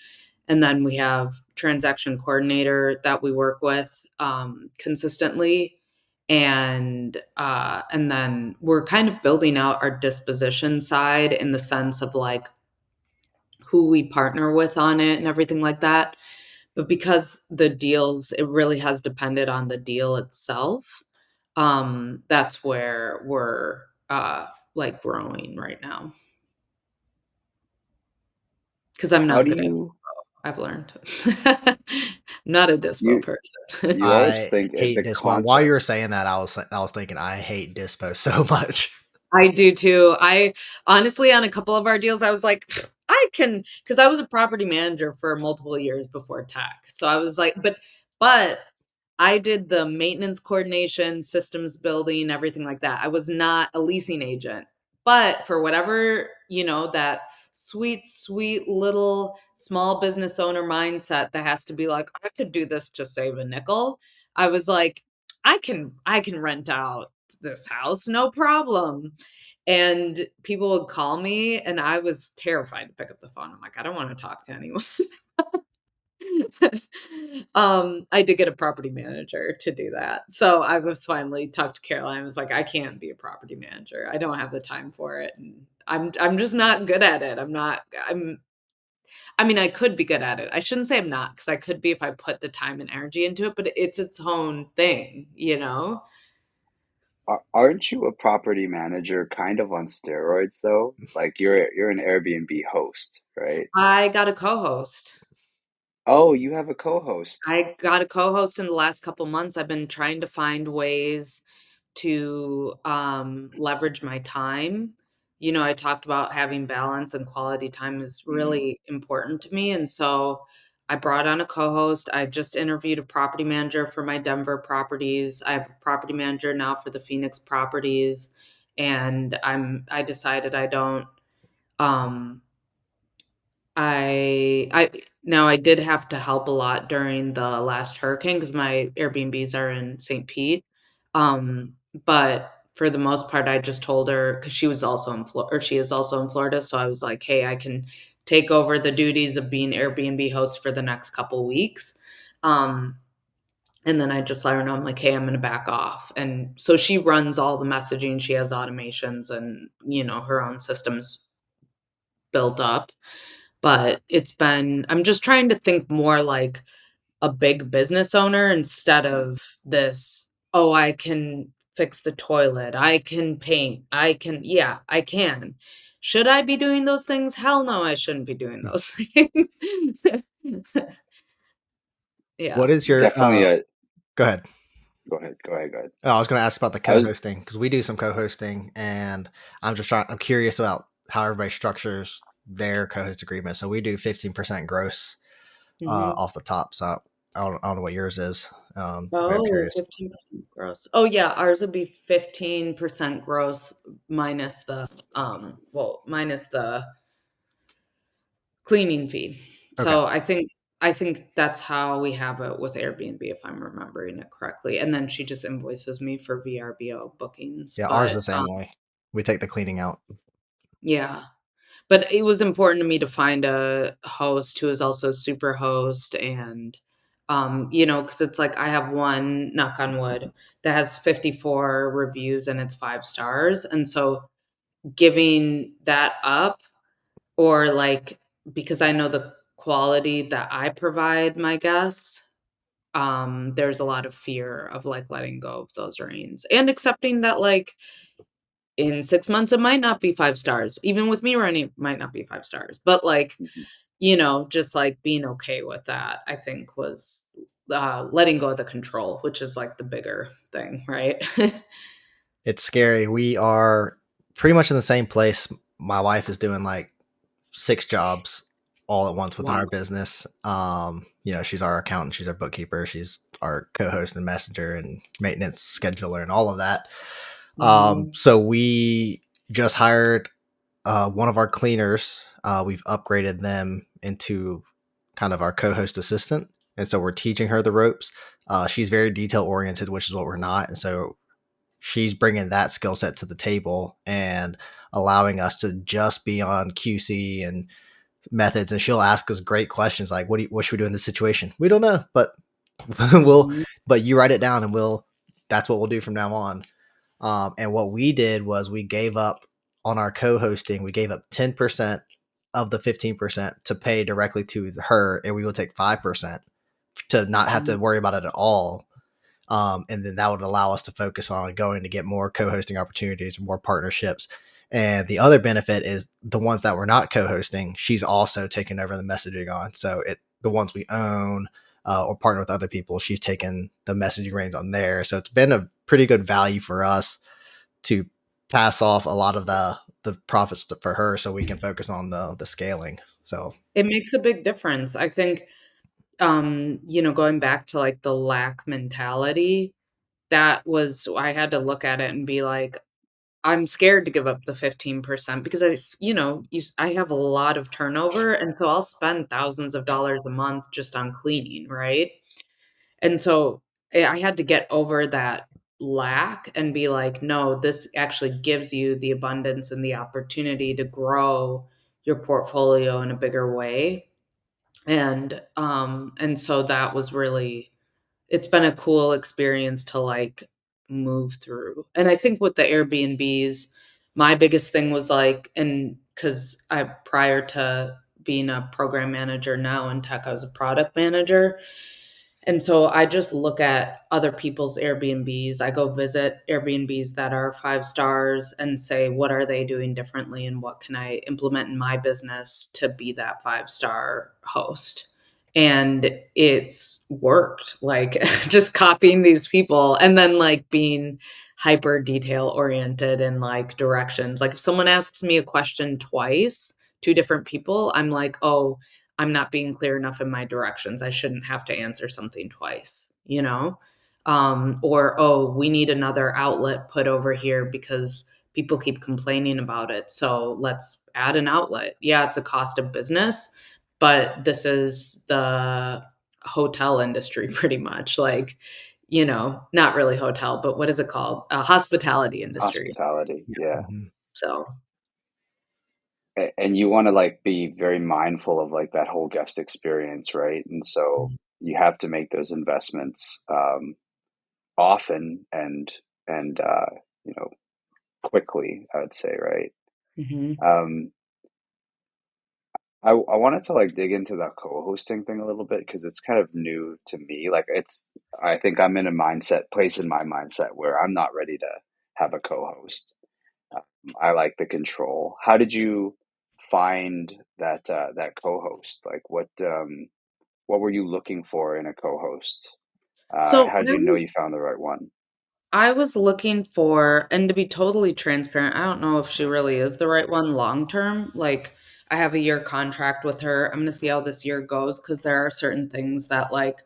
B: And then we have transaction coordinator that we work with, consistently. And then we're kind of building out our disposition side in the sense of like, who we partner with on it and everything like that. But because the deals, it really has depended on the deal itself. That's where we're like growing right now. Because I'm
A: How
B: not
A: do
B: good at
A: you
B: dispo, I've learned. I'm not a dispo
A: you
B: person.
A: you always
C: I
A: think
C: hate
A: the
C: dispo. While you
A: concept.
C: were saying that, I was thinking I hate dispo so much.
B: I do too. I honestly, on a couple of our deals, I was like, I can, because I was a property manager for multiple years before tech. So I was like, but I did the maintenance coordination, systems building, everything like that. I was not a leasing agent. But for whatever, that sweet little small business owner mindset that has to be like, I could do this to save a nickel. I was like, I can rent out this house, no problem. And people would call me and I was terrified to pick up the phone. I'm like, I don't want to talk to anyone. I did get a property manager to do that. So I was finally talked to Caroline. I was like, I can't be a property manager. I don't have the time for it. And I'm just not good at it. I mean, I could be good at it. I shouldn't say I'm not, because I could be if I put the time and energy into it, but it's its own thing, you know?
A: Aren't you a property manager kind of on steroids though? Like you're an Airbnb host, right?
B: I got a co-host.
A: Oh, you have a co-host.
B: I got a co-host in the last couple months. I've been trying to find ways to leverage my time. I talked about having balance, and quality time is
A: Mm,
B: really important to me. And so I brought on a co-host. I just interviewed a property manager for my Denver properties. I have a property manager now for the Phoenix properties. And I decided I don't um I now I did have to help a lot during the last hurricane because my Airbnbs are in St. Pete. But for the most part, I just told her, because she was also in Florida, or she is also in Florida. So I was like, hey, I can take over the duties of being Airbnb host for the next couple weeks. Um, and then I just let her know, I'm like, hey, I'm going to back off. And so she runs all the messaging. She has automations and, her own systems built up. But I'm just trying to think more like a big business owner instead
A: mm.
B: of this, oh, I can fix the toilet, I can paint, yeah, I can. Should I be doing those things? Hell no, I shouldn't be doing those things.
C: What
B: Yeah.
C: is your
A: Definitely a
C: go ahead.
A: go ahead.
C: Oh, I was going to ask about the
A: I was
C: co-hosting because we do some co-hosting, and I'm curious about how everybody structures their co-host agreement. So we do 15% gross
B: Mhm.
C: off the top. So I don't know what yours is. But I'm
B: Oh,
C: curious.
B: 15% gross. Oh, yeah, ours would be 15% gross minus the cleaning fee.
C: Okay.
B: So I think that's how we have it with Airbnb, if I'm remembering it correctly. And then she just invoices me for VRBO bookings.
C: Yeah, ours
B: But
C: the same way. We take the cleaning out.
B: yeah. But it was important to me to find a host who is also super host, and because it's like I have one, knock on wood, that has 54 reviews and it's 5 stars. And so giving that up, or like, because I know the quality that I provide my guests, there's a lot of fear of like letting go of those reins and accepting that, like, in 6 months it might not be 5 stars. Even with me running, it might not be 5 stars. But like,
A: mhm.
B: just like being okay with that, I think was letting go of the control, which is like the bigger thing, right?
C: It's scary. We are pretty much in the same place. My wife is doing like 6 jobs all at once within
B: Wow.
C: our business. She's our accountant, she's our bookkeeper, she's our co-host and messenger and maintenance scheduler and all of that.
B: Mhm.
C: So we just hired one of our cleaners. We've upgraded them into kind of our co-host assistant, and so we're teaching her the ropes. She's very detail oriented, which is what we're not, and so she's bringing that skill set to the table and allowing us to just be on QC and methods. And she'll ask us great questions like, what should we do in this situation? We don't know, but we'll,
B: Mhm.
C: but you write it down and that's what we'll do from now on. And what we did was we gave up on our co-hosting. We gave up 10% of the 15% to pay directly to her, and we will take 5% to not have to worry about it at all. And then that would allow us to focus on going to get more co-hosting opportunities, more partnerships. And the other benefit is the ones that we're not co-hosting, she's also taking over the messaging on. So the ones we own or partner with other people, she's taken the messaging reins on there. So it's been a pretty good value for us to pass off a lot of the profits for her, so we can focus on the scaling. So
B: It makes a big difference. I think, going back to like the lack mentality, I had to look at it and be like, I'm scared to give up the 15% because I have a lot of turnover. And so I'll spend thousands of dollars a month just on cleaning, right? And so I had to get over that lack and be like, no, this actually gives you the abundance and the opportunity to grow your portfolio in a bigger way. And so that was really, it's been a cool experience to like move through. And I think with the Airbnbs, my biggest thing was like, and because I prior to being a program manager now in tech, I was a product manager. And so I just look at other people's Airbnbs. I go visit Airbnbs that are 5 stars and say, what are they doing differently and what can I implement in my business to be that 5 star host? And it's worked, like just copying these people and then like being hyper detail oriented and like directions. Like if someone asks me a question twice, two different people, I'm like, oh, I'm not being clear enough in my directions. I shouldn't have to answer something twice, you know? Or, oh, we need another outlet put over here because people keep complaining about it. So let's add an outlet. Yeah, it's a cost of business, but this is the hotel industry pretty much. Like, not really hotel, but what is it called? Hospitality industry.
A: Hospitality, yeah.
C: mhm.
B: So,
A: And you want to like be very mindful of like that whole guest experience, right? And so you have to make those investments often and you know quickly, I would say, right?
B: mhm,
A: Um, I wanted to like dig into that co-hosting thing a little bit because it's kind of new to me. Like I think I'm in a place in my mindset where I'm not ready to have a co-host. I like the control. How did you find that co-host? Like what were you looking for in a co-host?
B: so
A: How did you know you found the right one?
B: I was looking for, and to be totally transparent, I don't know if she really is the right one long term. Like, I have a year contract with her. I'm going to see how this year goes because there are certain things that, like,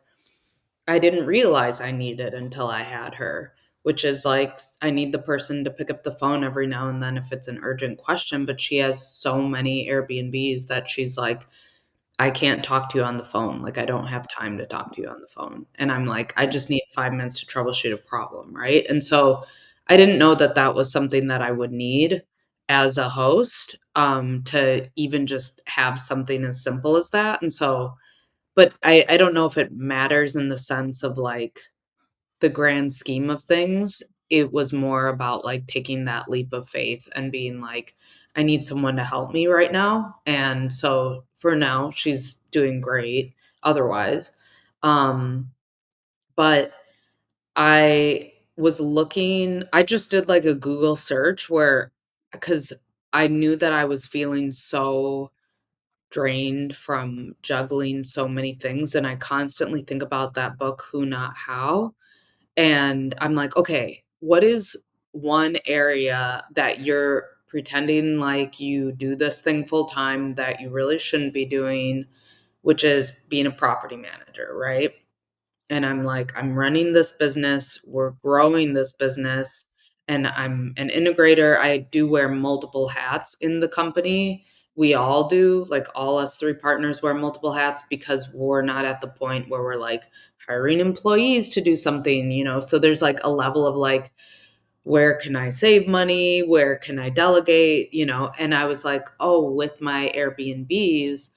B: I didn't realize I needed until I had her, which is like, I need the person to pick up the phone every now and then if it's an urgent question. But she has so many Airbnbs that she's like, I can't talk to you on the phone. Like, I don't have time to talk to you on the phone. And I'm like, I just need 5 minutes to troubleshoot a problem. Right. And so I didn't know that that was something that I would need as a host, to even just have something as simple as that. And so, but I don't know if it matters in the sense of like, the grand scheme of things, it was more about like taking that leap of faith and being like, I need someone to help me right now. And so for now, she's doing great otherwise. Um, but I just did like a Google search because I knew that I was feeling so drained from juggling so many things. And I constantly think about that book, Who Not How, and I'm like, okay, what is one area that you're pretending like you do this thing full time that you really shouldn't be doing, which is being a property manager, right? And I'm like, I'm running this business, we're growing this business, and I'm an integrator. I do wear multiple hats in the company. We all do, like all us three partners wear multiple hats because we're not at the point where we're like hiring employees to do something. So there's like a level of like, where can I save money? Where can I delegate? And I was like, oh, with my Airbnbs,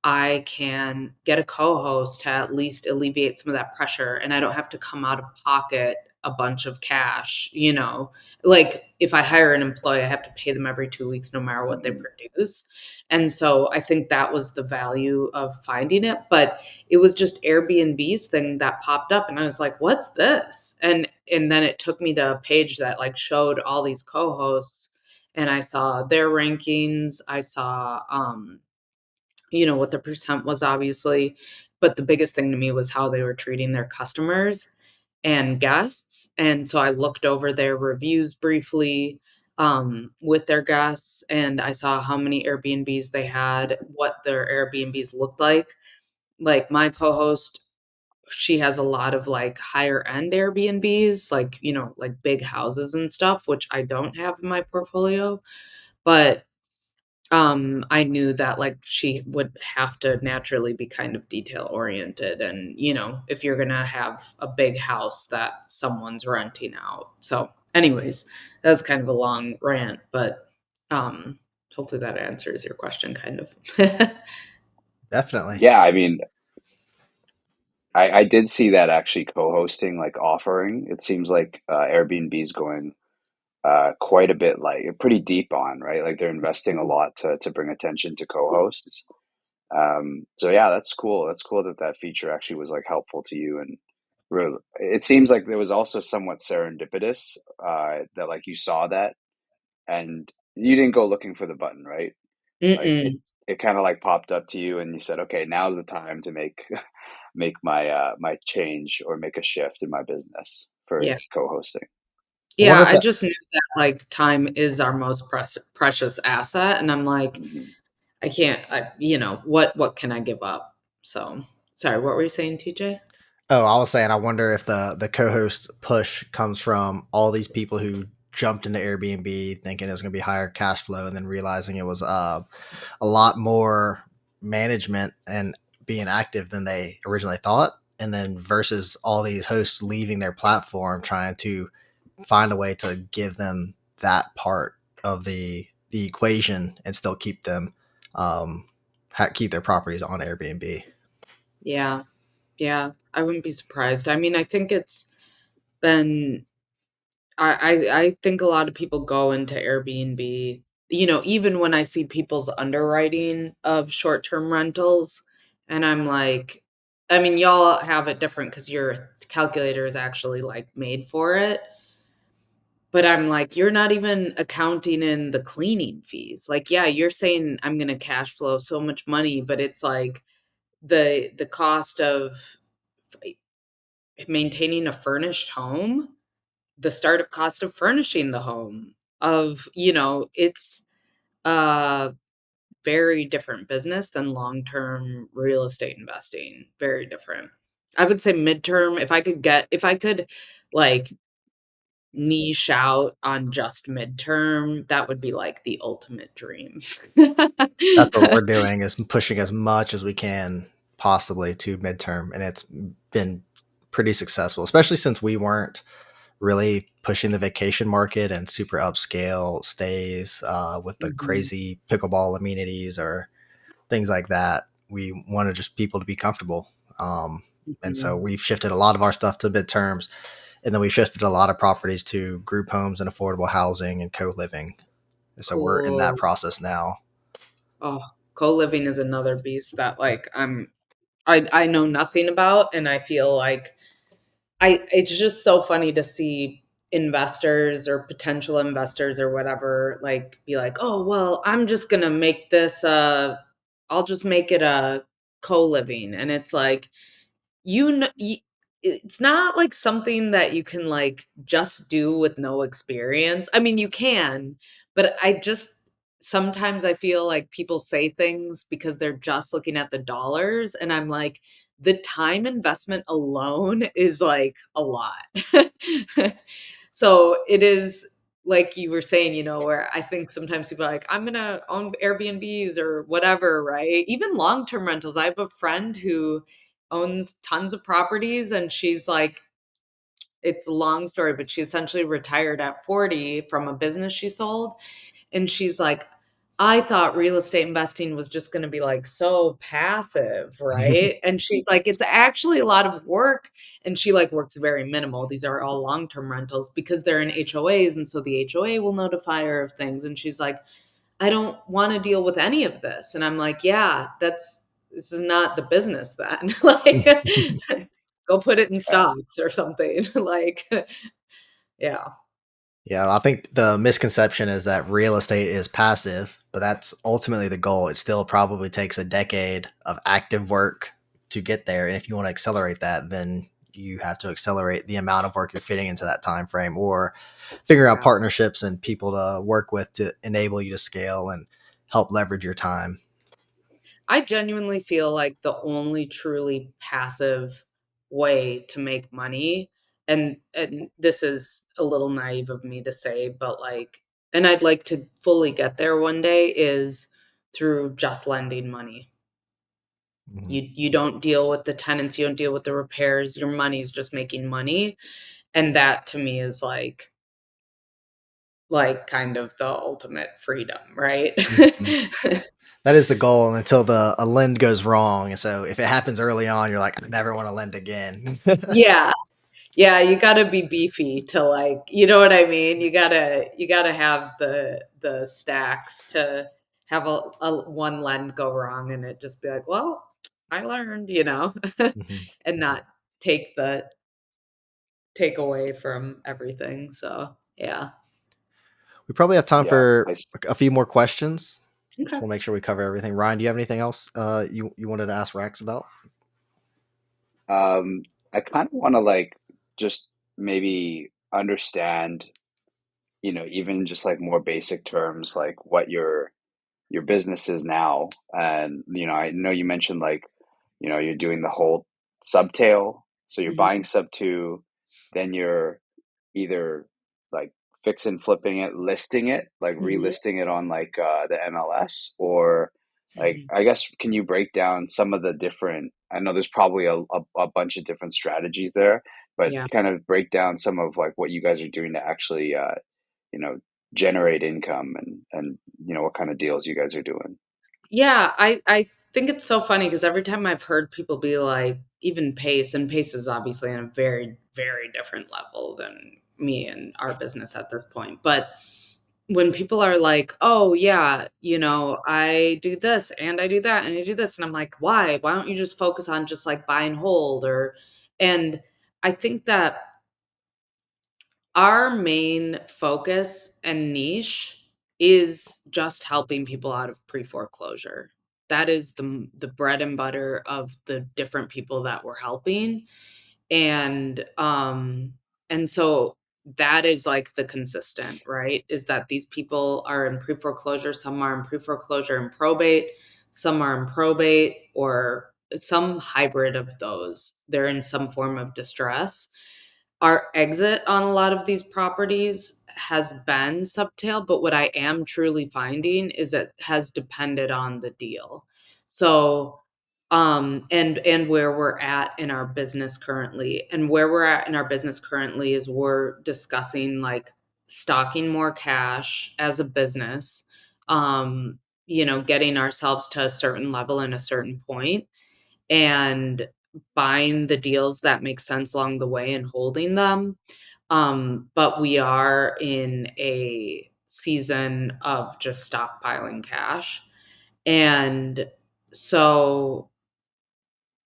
B: I can get a co host to at least alleviate some of that pressure. And I don't have to come out of pocket a bunch of cash, you know. Like if I hire an employee, I have to pay them every 2 weeks, no matter what they
A: Hmm.
B: produce. And so I think that was the value of finding it. But it was just Airbnb's thing that popped up, and I was like, what's this? And then it took me to a page that like showed all these co-hosts, and I saw their rankings. I saw you know, what the percent was, obviously, but the biggest thing to me was how they were treating their customers and guests. And so I looked over their reviews briefly with their guests, and I saw how many Airbnbs they had, what their Airbnbs looked like. Like my co-host, she has a lot of like higher end Airbnbs, like, you know, like big houses and stuff, which I don't have in my portfolio. But I knew that, like, she would have to naturally be kind of detail oriented, and, you know, if you're gonna have a big house that someone's renting out. So, anyways, that was kind of a long rant, but, hopefully that answers your question kind of.
C: Definitely.
A: Yeah, I mean, I did see that actually co-hosting like offering. It seems like Airbnb's going quite a bit like pretty deep on, right? Like they're investing a lot to bring attention to co-hosts. So yeah, that's cool. That's cool that that feature actually was like helpful to you. And really, it seems like there was also somewhat serendipitous that like you saw that and you didn't go looking for the button, right? Like
B: Mm-mm.
A: it kind of like popped up to you and you said, okay, now's the time to make make my my change or make a shift in my business for
B: Yeah.
A: co-hosting.
C: I
B: Yeah,
C: wonder if
B: I
C: that.
B: just knew that, like, time is our most precious asset, and I'm like,
A: Hmm.
B: I can't, you know, what can I give up? So, sorry, what were you saying, TJ?
C: Oh, I was saying, I wonder if the co-host push comes from all these people who jumped into Airbnb thinking it was going to be higher cash flow, and then realizing it was a lot more management and being active than they originally thought. And then versus all these hosts leaving their platform, trying to find a way to give them that part of the equation and still keep them keep their properties on Airbnb.
B: Yeah. Yeah, I wouldn't be surprised. I mean, I think it's been I think a lot of people go into Airbnb, you know, even when I see people's underwriting of short-term rentals, and I'm like, I mean, y'all have it different because your calculator is actually like made for it. But I'm like, you're not even accounting in the cleaning fees. Like, yeah, you're saying I'm gonna cash flow so much money, but it's like the cost of maintaining a furnished home, the startup cost of furnishing the home, of, you know, it's a very different business than long-term real estate investing. Very different. I would say midterm, if I could like niche out on just midterm, that would be like the ultimate dream.
C: That's what we're doing, is pushing as much as we can possibly to midterm, and it's been pretty successful, especially since we weren't really pushing the vacation market and super upscale stays with the
B: Mhm,
C: crazy pickleball amenities or things like that. We wanted just people to be comfortable. And so
B: mhm.
C: we've shifted a lot of our stuff to midterms, and then we shifted a lot of properties to group homes and affordable housing and co-living. And so we're in that
B: Cool.
C: process now.
B: Oh, co-living is another beast that like I know nothing about, and I feel like I it's just so funny to see investors or potential investors or whatever like be like, "Oh, well, I'm just going to make this I'll just make it a co-living." And it's like, you know, it's not like something that you can like just do with no experience. I mean, you can, but I just sometimes I feel like people say things because they're just looking at the dollars, and I'm like, the time investment alone is like a lot. So it is like you were saying, you know, where I think sometimes people are like, I'm gonna own Airbnbs or whatever, right? Even long-term rentals. I have a friend who owns tons of properties, and she's like, it's a long story, but she essentially retired at 40 from a business she sold, and she's like, I thought real estate investing was just gonna be, like, so passive, right? And she's like, "It's actually a lot of work," and she, like, works very minimal. These are all long-term rentals because they're in HOAs, and so the HOA will notify her of things, and she's like, "I don't wanna deal with any of this," and I'm like, "Yeah, this is not the business then." Like, go put it in
A: Yeah,
B: stocks or something, like, yeah,
C: Yeah, I think the misconception is that real estate is passive, but that's ultimately the goal. It still probably takes a decade of active work to get there. And if you want to accelerate that, then you have to accelerate the amount of work you're fitting into that time frame or figure out
B: yeah.
C: partnerships and people to work with to enable you to scale and help leverage your time.
B: I genuinely feel like the only truly passive way to make money, and this is a little naive of me to say, but like, and I'd like to fully get there one day, is through just lending money.
C: Mhm.
B: You don't deal with the tenants, you don't deal with the repairs, your money's just making money, and that to me is like kind of the ultimate freedom, right?
C: Mhm. That is the goal until a lend goes wrong. And so if it happens early on, you're like, I never want to lend again.
B: Yeah. Yeah, you gotta be beefy to, like, you know what I mean? You gotta have the stacks to have a one lend go wrong and it just be like, "Well, I learned,"
C: Mhm.
B: and not take the take away from everything, so, yeah.
C: We probably have time
A: yeah.
C: for a few more questions. Just
B: Okay.
C: want to make sure we cover everything. Ryan, do you have anything else you wanted to ask Rax about?
A: I kind of want to like just maybe understand, even just like more basic terms, like what your business is now. And, I know you mentioned like, you're doing the whole subtail. So you're buying
B: Mhm,
A: sub two, then you're either like fix and flipping it, listing it, like
B: mhm,
A: relisting it on like the MLS, or like
B: mhm.
A: I guess can you break down some of the different? I know there's probably a bunch of different strategies there, but
B: Yeah.
A: kind of break down some of like what you guys are doing to actually you know generate income and what kind of deals you guys are doing.
B: Yeah, I think it's so funny because every time I've heard people be like, even Pace, and Pace is obviously on a very, very different level than me and our business at this point. But when people are like, "Oh yeah, I do this and I do that and I do this," and I'm like, "Why? Why don't you just focus on just like buy and hold?" And I think that our main focus and niche is just helping people out of pre-foreclosure. That is the bread and butter of the different people that we're helping, and and so that is like the consistent, right? Is that these people are in pre-foreclosure, some are in pre-foreclosure and probate, some are in probate or some hybrid of those. They're in some form of distress. Our exit on a lot of these properties has been subtail, but what I am truly finding is it has depended on the deal. So, and where we're at in our business currently. And where we're at in our business currently is we're discussing like stocking more cash as a business, getting ourselves to a certain level and a certain point and buying the deals that make sense along the way and holding them. But we are in a season of just stockpiling cash. And so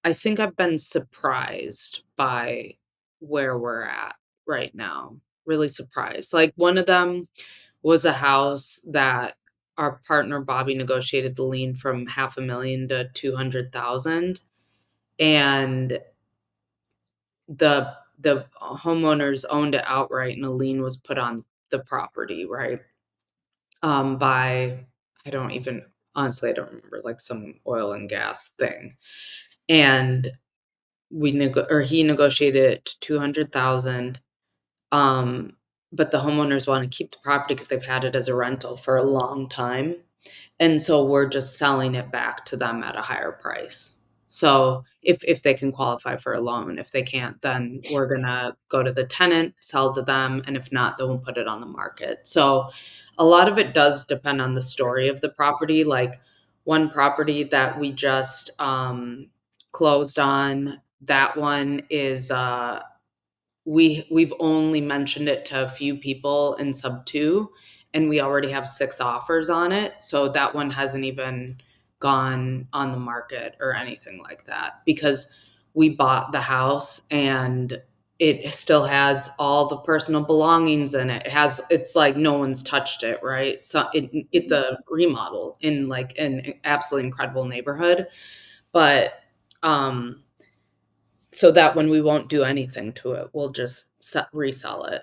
B: I think I've been surprised by where we're at right now. Really surprised. Like one of them was a house that our partner Bobby negotiated the lien from 500,000 to 200,000, and the homeowners owned it outright and a lien was put on the property, right? By I don't even honestly I don't remember, like some oil and gas thing. And he negotiated it to 200,000. Um, but the homeowners want to keep the property because they've had it as a rental for a long time. And so we're just selling it back to them at a higher price. So if they can qualify for a loan, if they can't, then we're gonna go to the tenant, sell to them, and if not, then we'll put it on the market. So a lot of it does depend on the story of the property. Like one property that we just closed on, that one is we've only mentioned it to a few people in sub two, and we already have 6 offers on it. So that one hasn't even gone on the market or anything like that because we bought the house and it still has all the personal belongings in it. It's like no one's touched it, right? So it's a remodel in like an absolutely incredible neighborhood. But um so that when we won't do anything to it, we'll just resell it.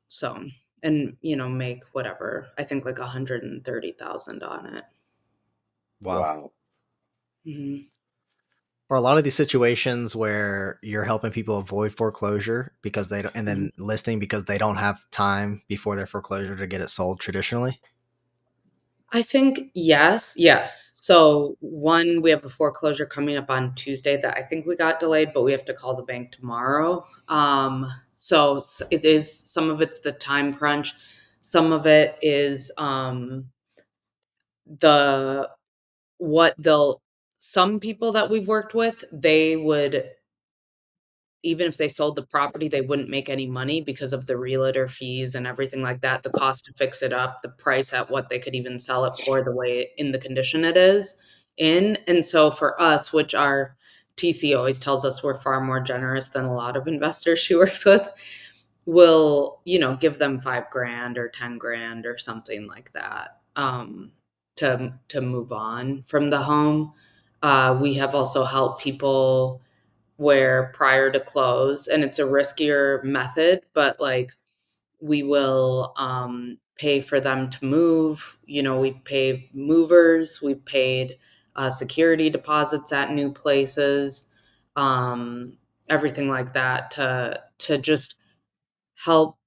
B: So, and make whatever, I think like 130,000 on it.
C: Wow.
A: Wow.
B: Hmm.
C: Or a lot of these situations where you're helping people avoid foreclosure because they don't, and then listing because they don't have time before their foreclosure to get it sold traditionally.
B: I think yes, yes. So one, we have a foreclosure coming up on Tuesday that I think we got delayed, but we have to call the bank tomorrow. So it is, some of it's the time crunch, some of it is the what they'll some people that we've worked with, they would, even if they sold the property, they wouldn't make any money because of the realtor fees and everything like that, the cost to fix it up, the price at what they could even sell it for, the way in the condition it is in. And so for us, which our TC always tells us we're far more generous than a lot of investors she works with, will, give them 5 grand or 10 grand or something like that, to move on from the home. We have also helped people where prior to close, and it's a riskier method, but like we will pay for them to move. We've paid movers, we've paid security deposits at new places, um, everything like that to just help.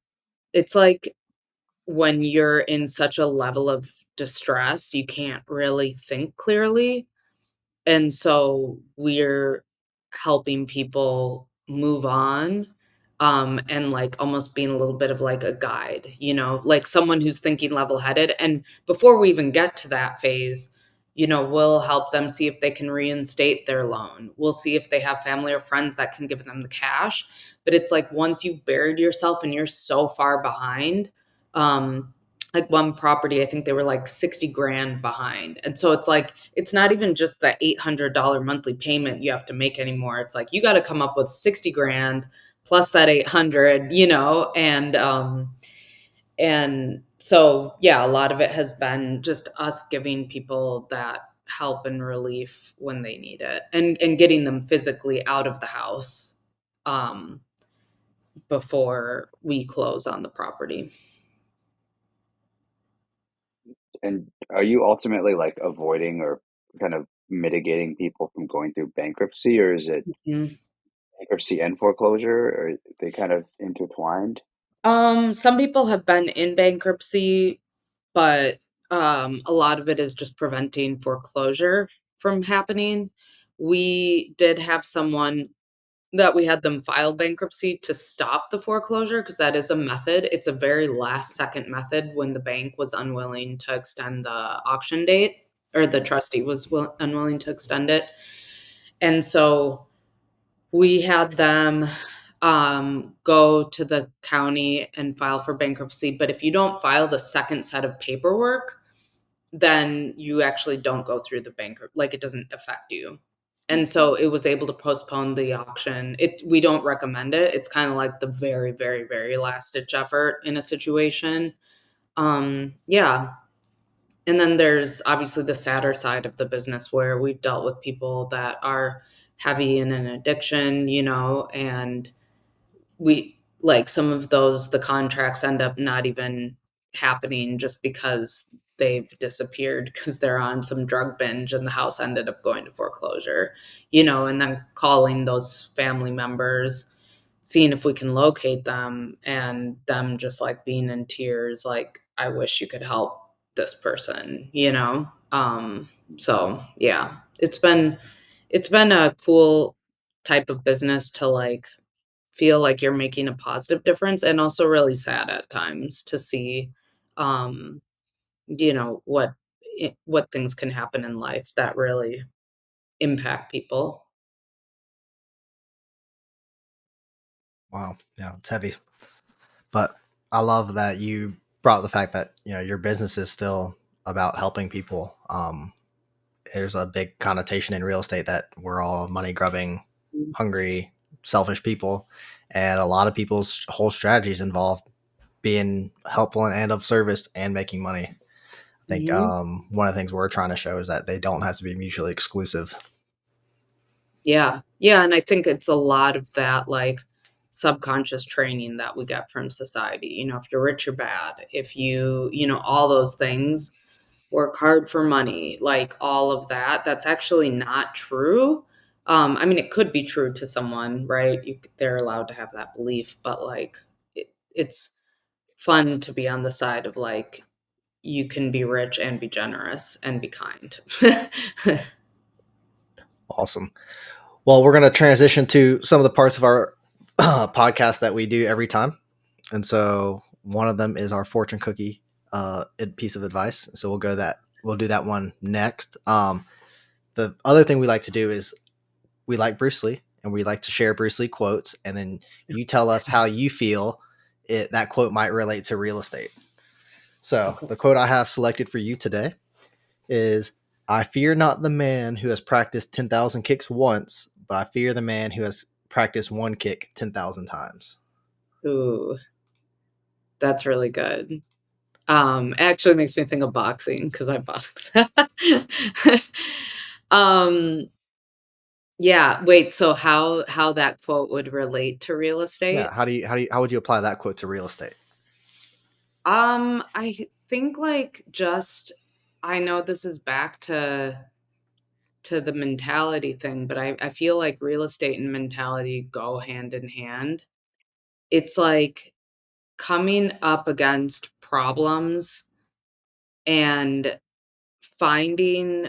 B: It's like when you're in such a level of distress, you can't really think clearly. And so we're helping people move on, and like almost being a little bit of like a guide, like someone who's thinking level-headed. And before we even get to that phase, we'll help them see if they can reinstate their loan. We'll see if they have family or friends that can give them the cash. But it's like once you've buried yourself and you're so far behind, um, like one property, I think they were like 60 grand behind. And so it's like, it's not even just the $800 monthly payment you have to make anymore. It's like, you got to come up with 60 grand plus that 800, and so, yeah, a lot of it has been just us giving people that help and relief when they need it, and getting them physically out of the house, um, before we close on the property.
A: And are you ultimately like avoiding or kind of mitigating people from going through bankruptcy, or is it
B: Mhm.
A: bankruptcy and foreclosure, or are they kind of intertwined?
B: Some people have been in bankruptcy, but a lot of it is just preventing foreclosure from happening. We did have someone that we had them file bankruptcy to stop the foreclosure because that is a method. It's a very last second method when the bank was unwilling to extend the auction date, or the trustee was unwilling to extend it. And so we had them go to the county and file for bankruptcy. But if you don't file the second set of paperwork, then you actually don't go through the bankrupt, like it doesn't affect you. And so it was able to postpone the auction. We don't recommend it. It's kind of like the very, very, very last ditch effort in a situation. Yeah. And then there's obviously the sadder side of the business where we've dealt with people that are heavy in an addiction, and we like some of those, the contracts end up not even happening just because they've disappeared because they're on some drug binge and the house ended up going to foreclosure, and then calling those family members, seeing if we can locate them, and them just like being in tears, like, I wish you could help this person. So yeah, it's been a cool type of business to like feel like you're making a positive difference, and also really sad at times to see, um, what things can happen in life that really impact people.
C: Wow. Yeah, it's heavy. But I love that you brought the fact that, your business is still about helping people. There's a big connotation in real estate that we're all money grubbing, hungry, selfish people. And a lot of people's whole strategies involve being helpful and of service and making money. I think
B: Mhm.
C: one of the things we're trying to show is that they don't have to be mutually exclusive.
B: Yeah. Yeah, and I think it's a lot of that, like, subconscious training that we get from society. If you're rich or bad, if all those things, work hard for money, like, all of that, that's actually not true. I mean, it could be true to someone, right? They're allowed to have that belief, but, like, it's fun to be on the side of, like, you can be rich and be generous and be kind.
C: Awesome. Well, we're going to transition to some of the parts of our podcast that we do every time. And so one of them is our fortune cookie piece of advice. So we'll do that one next. The other thing we like to do is we like Bruce Lee and we like to share Bruce Lee quotes. And then you tell us how you feel that quote might relate to real estate. So
B: Okay.
C: the quote I have selected for you today is, I fear not the man who has practiced 10,000 kicks once, but I fear the man who has practiced one kick 10,000 times.
B: Ooh, that's really good. Actually makes me think of boxing because I box. Um, yeah, wait, so how that quote would relate to real
C: Yeah.
B: estate?
C: How would you apply that quote to real estate?
B: I think, like, just I know this is back to the mentality thing, but I feel like real estate and mentality go hand in hand. It's like coming up against problems and finding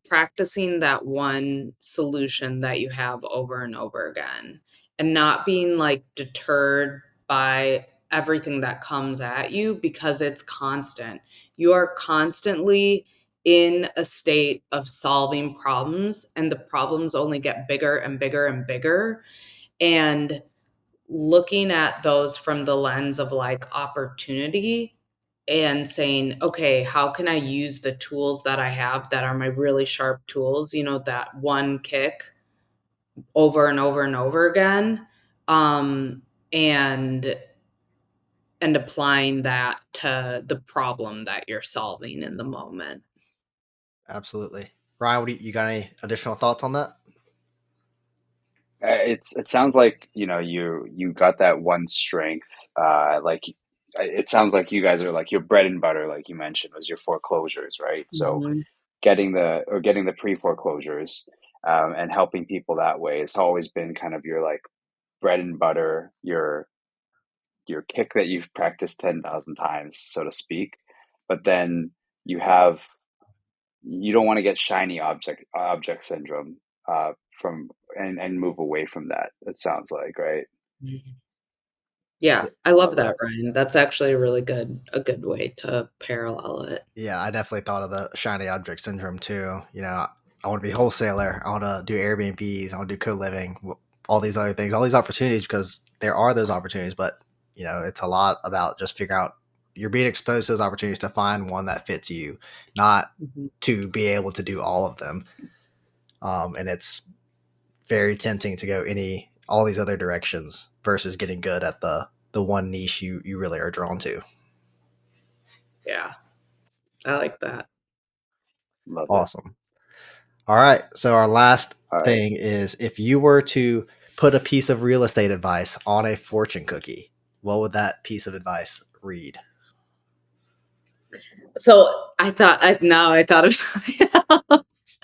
B: practicing that one solution that you have over and over again, and not being, like, deterred by everything that comes at you because it's constant. You are constantly in a state of solving problems, and the problems only get bigger and bigger and bigger. And looking at those from the lens of, like, opportunity and saying, okay, how can I use the tools that I have that are my really sharp tools, that one kick over and over and over again, um, and applying that to the problem that you're solving in the moment.
C: Absolutely. Ryan, you got any additional thoughts on that?
A: It sounds like you got that one strength. Like it sounds like you guys are like your bread and butter, like you mentioned, was your foreclosures, right? So
B: Mhm.
A: getting the pre-foreclosures and helping people that way, it's always been kind of your like bread and butter, your kick that you've practiced 10,000 times, so to speak. But then you have you don't want to get shiny object syndrome from and move away from that. It sounds like, right?
B: Mhm. Yeah, I love
A: Love
B: that,
A: that.
B: Ryan. That's actually a good way to parallel it.
C: Yeah, I definitely thought of the shiny object syndrome too. I want to be a wholesaler. I want to do Airbnbs. I want to do co-living, all these other things, all these opportunities, because there are those opportunities, but it's a lot about just figuring out you're being exposed to those opportunities to find one that fits you, not
B: Mhm.
C: to be able to do all of them. And it's very tempting to go all these other directions versus getting good at the one niche you really are drawn to.
B: Yeah, I like that.
A: Love it.
C: Awesome. All right. So our last
A: All right.
C: thing is, if you were to put a piece of real estate advice on a fortune cookie, what would that piece of advice read?
B: So I thought of something else.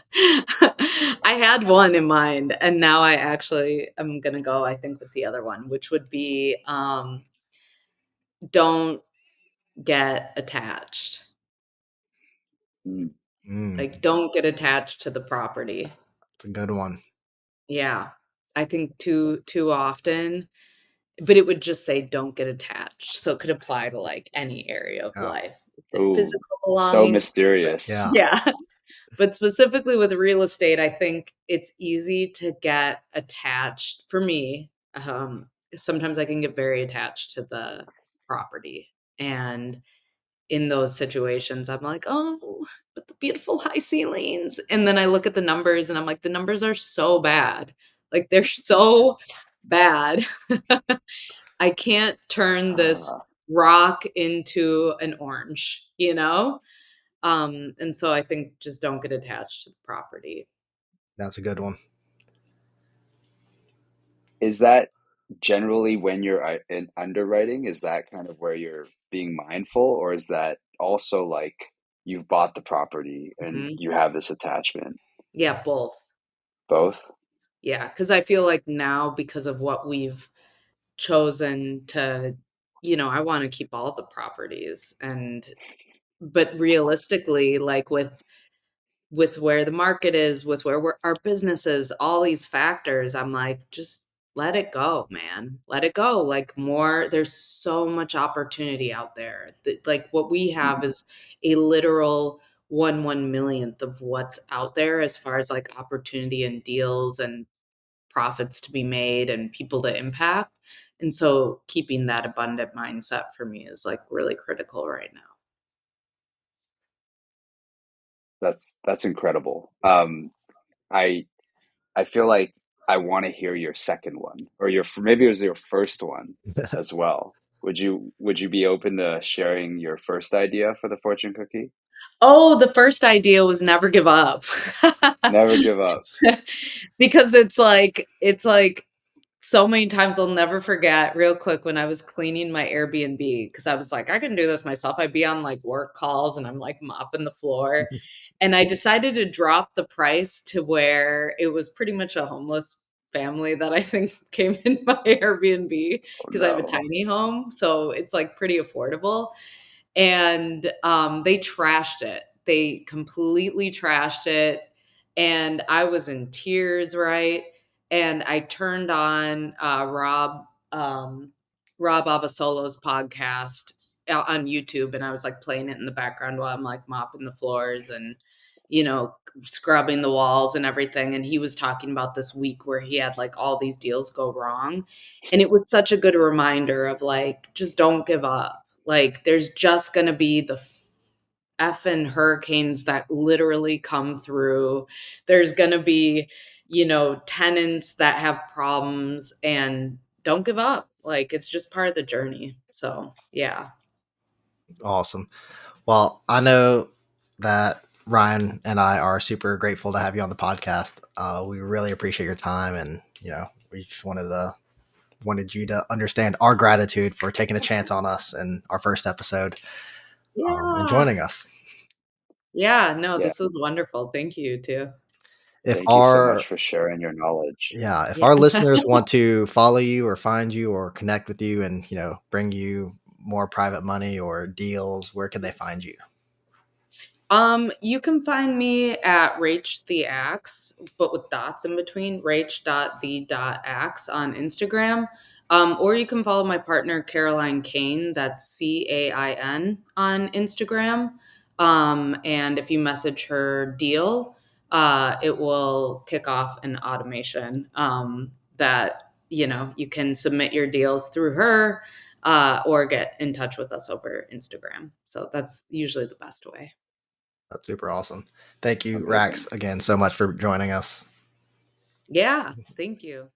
B: I had one in mind, and now I actually am gonna go, I think, with the other one, which would be, don't get attached.
A: Mm,
C: Mm,
B: Like, don't get attached to the property.
C: It's a good one.
B: Yeah. I think too often, but it would just say don't get attached. So it could apply to like any area of
C: Yeah.
B: life. The
A: Ooh,
B: physical
A: so
B: belongings.
A: mysterious.
C: Yeah.
B: Yeah. But specifically with real estate, I think it's easy to get attached for me. Sometimes I can get very attached to the property. And in those situations, I'm like, oh, but the beautiful high ceilings. And then I look at the numbers and I'm like, the numbers are so bad. Like they're so bad. I can't turn this
A: Ah,
B: rock into an orange, you know? And so I think just don't get attached to the property.
C: That's a good one.
A: is that generally when you're in underwriting? Is that kind of where you're being mindful, or is that also like you've bought the property and
B: Mhm.
A: you have this attachment?
B: Yeah, both.
A: Both?
B: Yeah, because I feel like now because of what we've chosen to, I want to keep all the properties but realistically, like with where the market is, with where our business is, all these factors, I'm like, just let it go, man. Let it go. Like there's so much opportunity out there. Like what we have
A: Mhm.
B: is a literal one millionth of what's out there as far as like opportunity and deals and profits to be made and people to impact. And so keeping that abundant mindset for me is like really critical right now.
A: That's incredible. I I feel like I want to hear your second one, or maybe it was your first one as well. Would you be open to sharing your first idea for the fortune cookie?
B: Oh, the first idea was never give up.
A: Never give up.
B: Because it's like so many times I'll never forget real quick when I was cleaning my Airbnb because I was like, I can do this myself. I'd be on like work calls and I'm like mopping the floor. And I decided to drop the price to where it was pretty much a homeless family that I think came in my Airbnb
A: Oh
B: because I have a
A: no.
B: tiny home. So it's like pretty affordable. And they trashed it. They completely trashed it, and I was in tears, right? And I turned on Rob Abasolo's podcast on YouTube, and I was like playing it in the background while I'm like mopping the floors and scrubbing the walls and everything. And he was talking about this week where he had like all these deals go wrong, and it was such a good reminder of like just don't give up. Like, there's just gonna be the effing hurricanes that literally come through. There's gonna be, tenants that have problems, and don't give up. Like, it's just part of the journey. So, yeah.
C: Awesome. Well, I know that Ryan and I are super grateful to have you on the podcast. We really appreciate your time, and we just wanted you to understand our gratitude for taking a chance on us in our first episode, and
B: Yeah.
C: joining us.
B: Yeah, no,
A: Yeah.
B: this was wonderful. Thank you too.
C: If
A: Thank you so much
C: our
A: for sharing your knowledge.
C: Yeah, if
B: Yeah.
C: our listeners want to follow you or find you or connect with you and bring you more private money or deals, where can they find you?
B: You can find me at Rach the Axe, but with dots in between, Rach.the.axe on Instagram. Or you can follow my partner Caroline Kane, that's Cain on Instagram. And if you message her deal, it will kick off an automation that you can submit your deals through her or get in touch with us over Instagram. So that's usually the best way.
C: That's super awesome. Thank you,
A: Amazing.
C: Rax, again so much for joining us.
B: Yeah, thank you.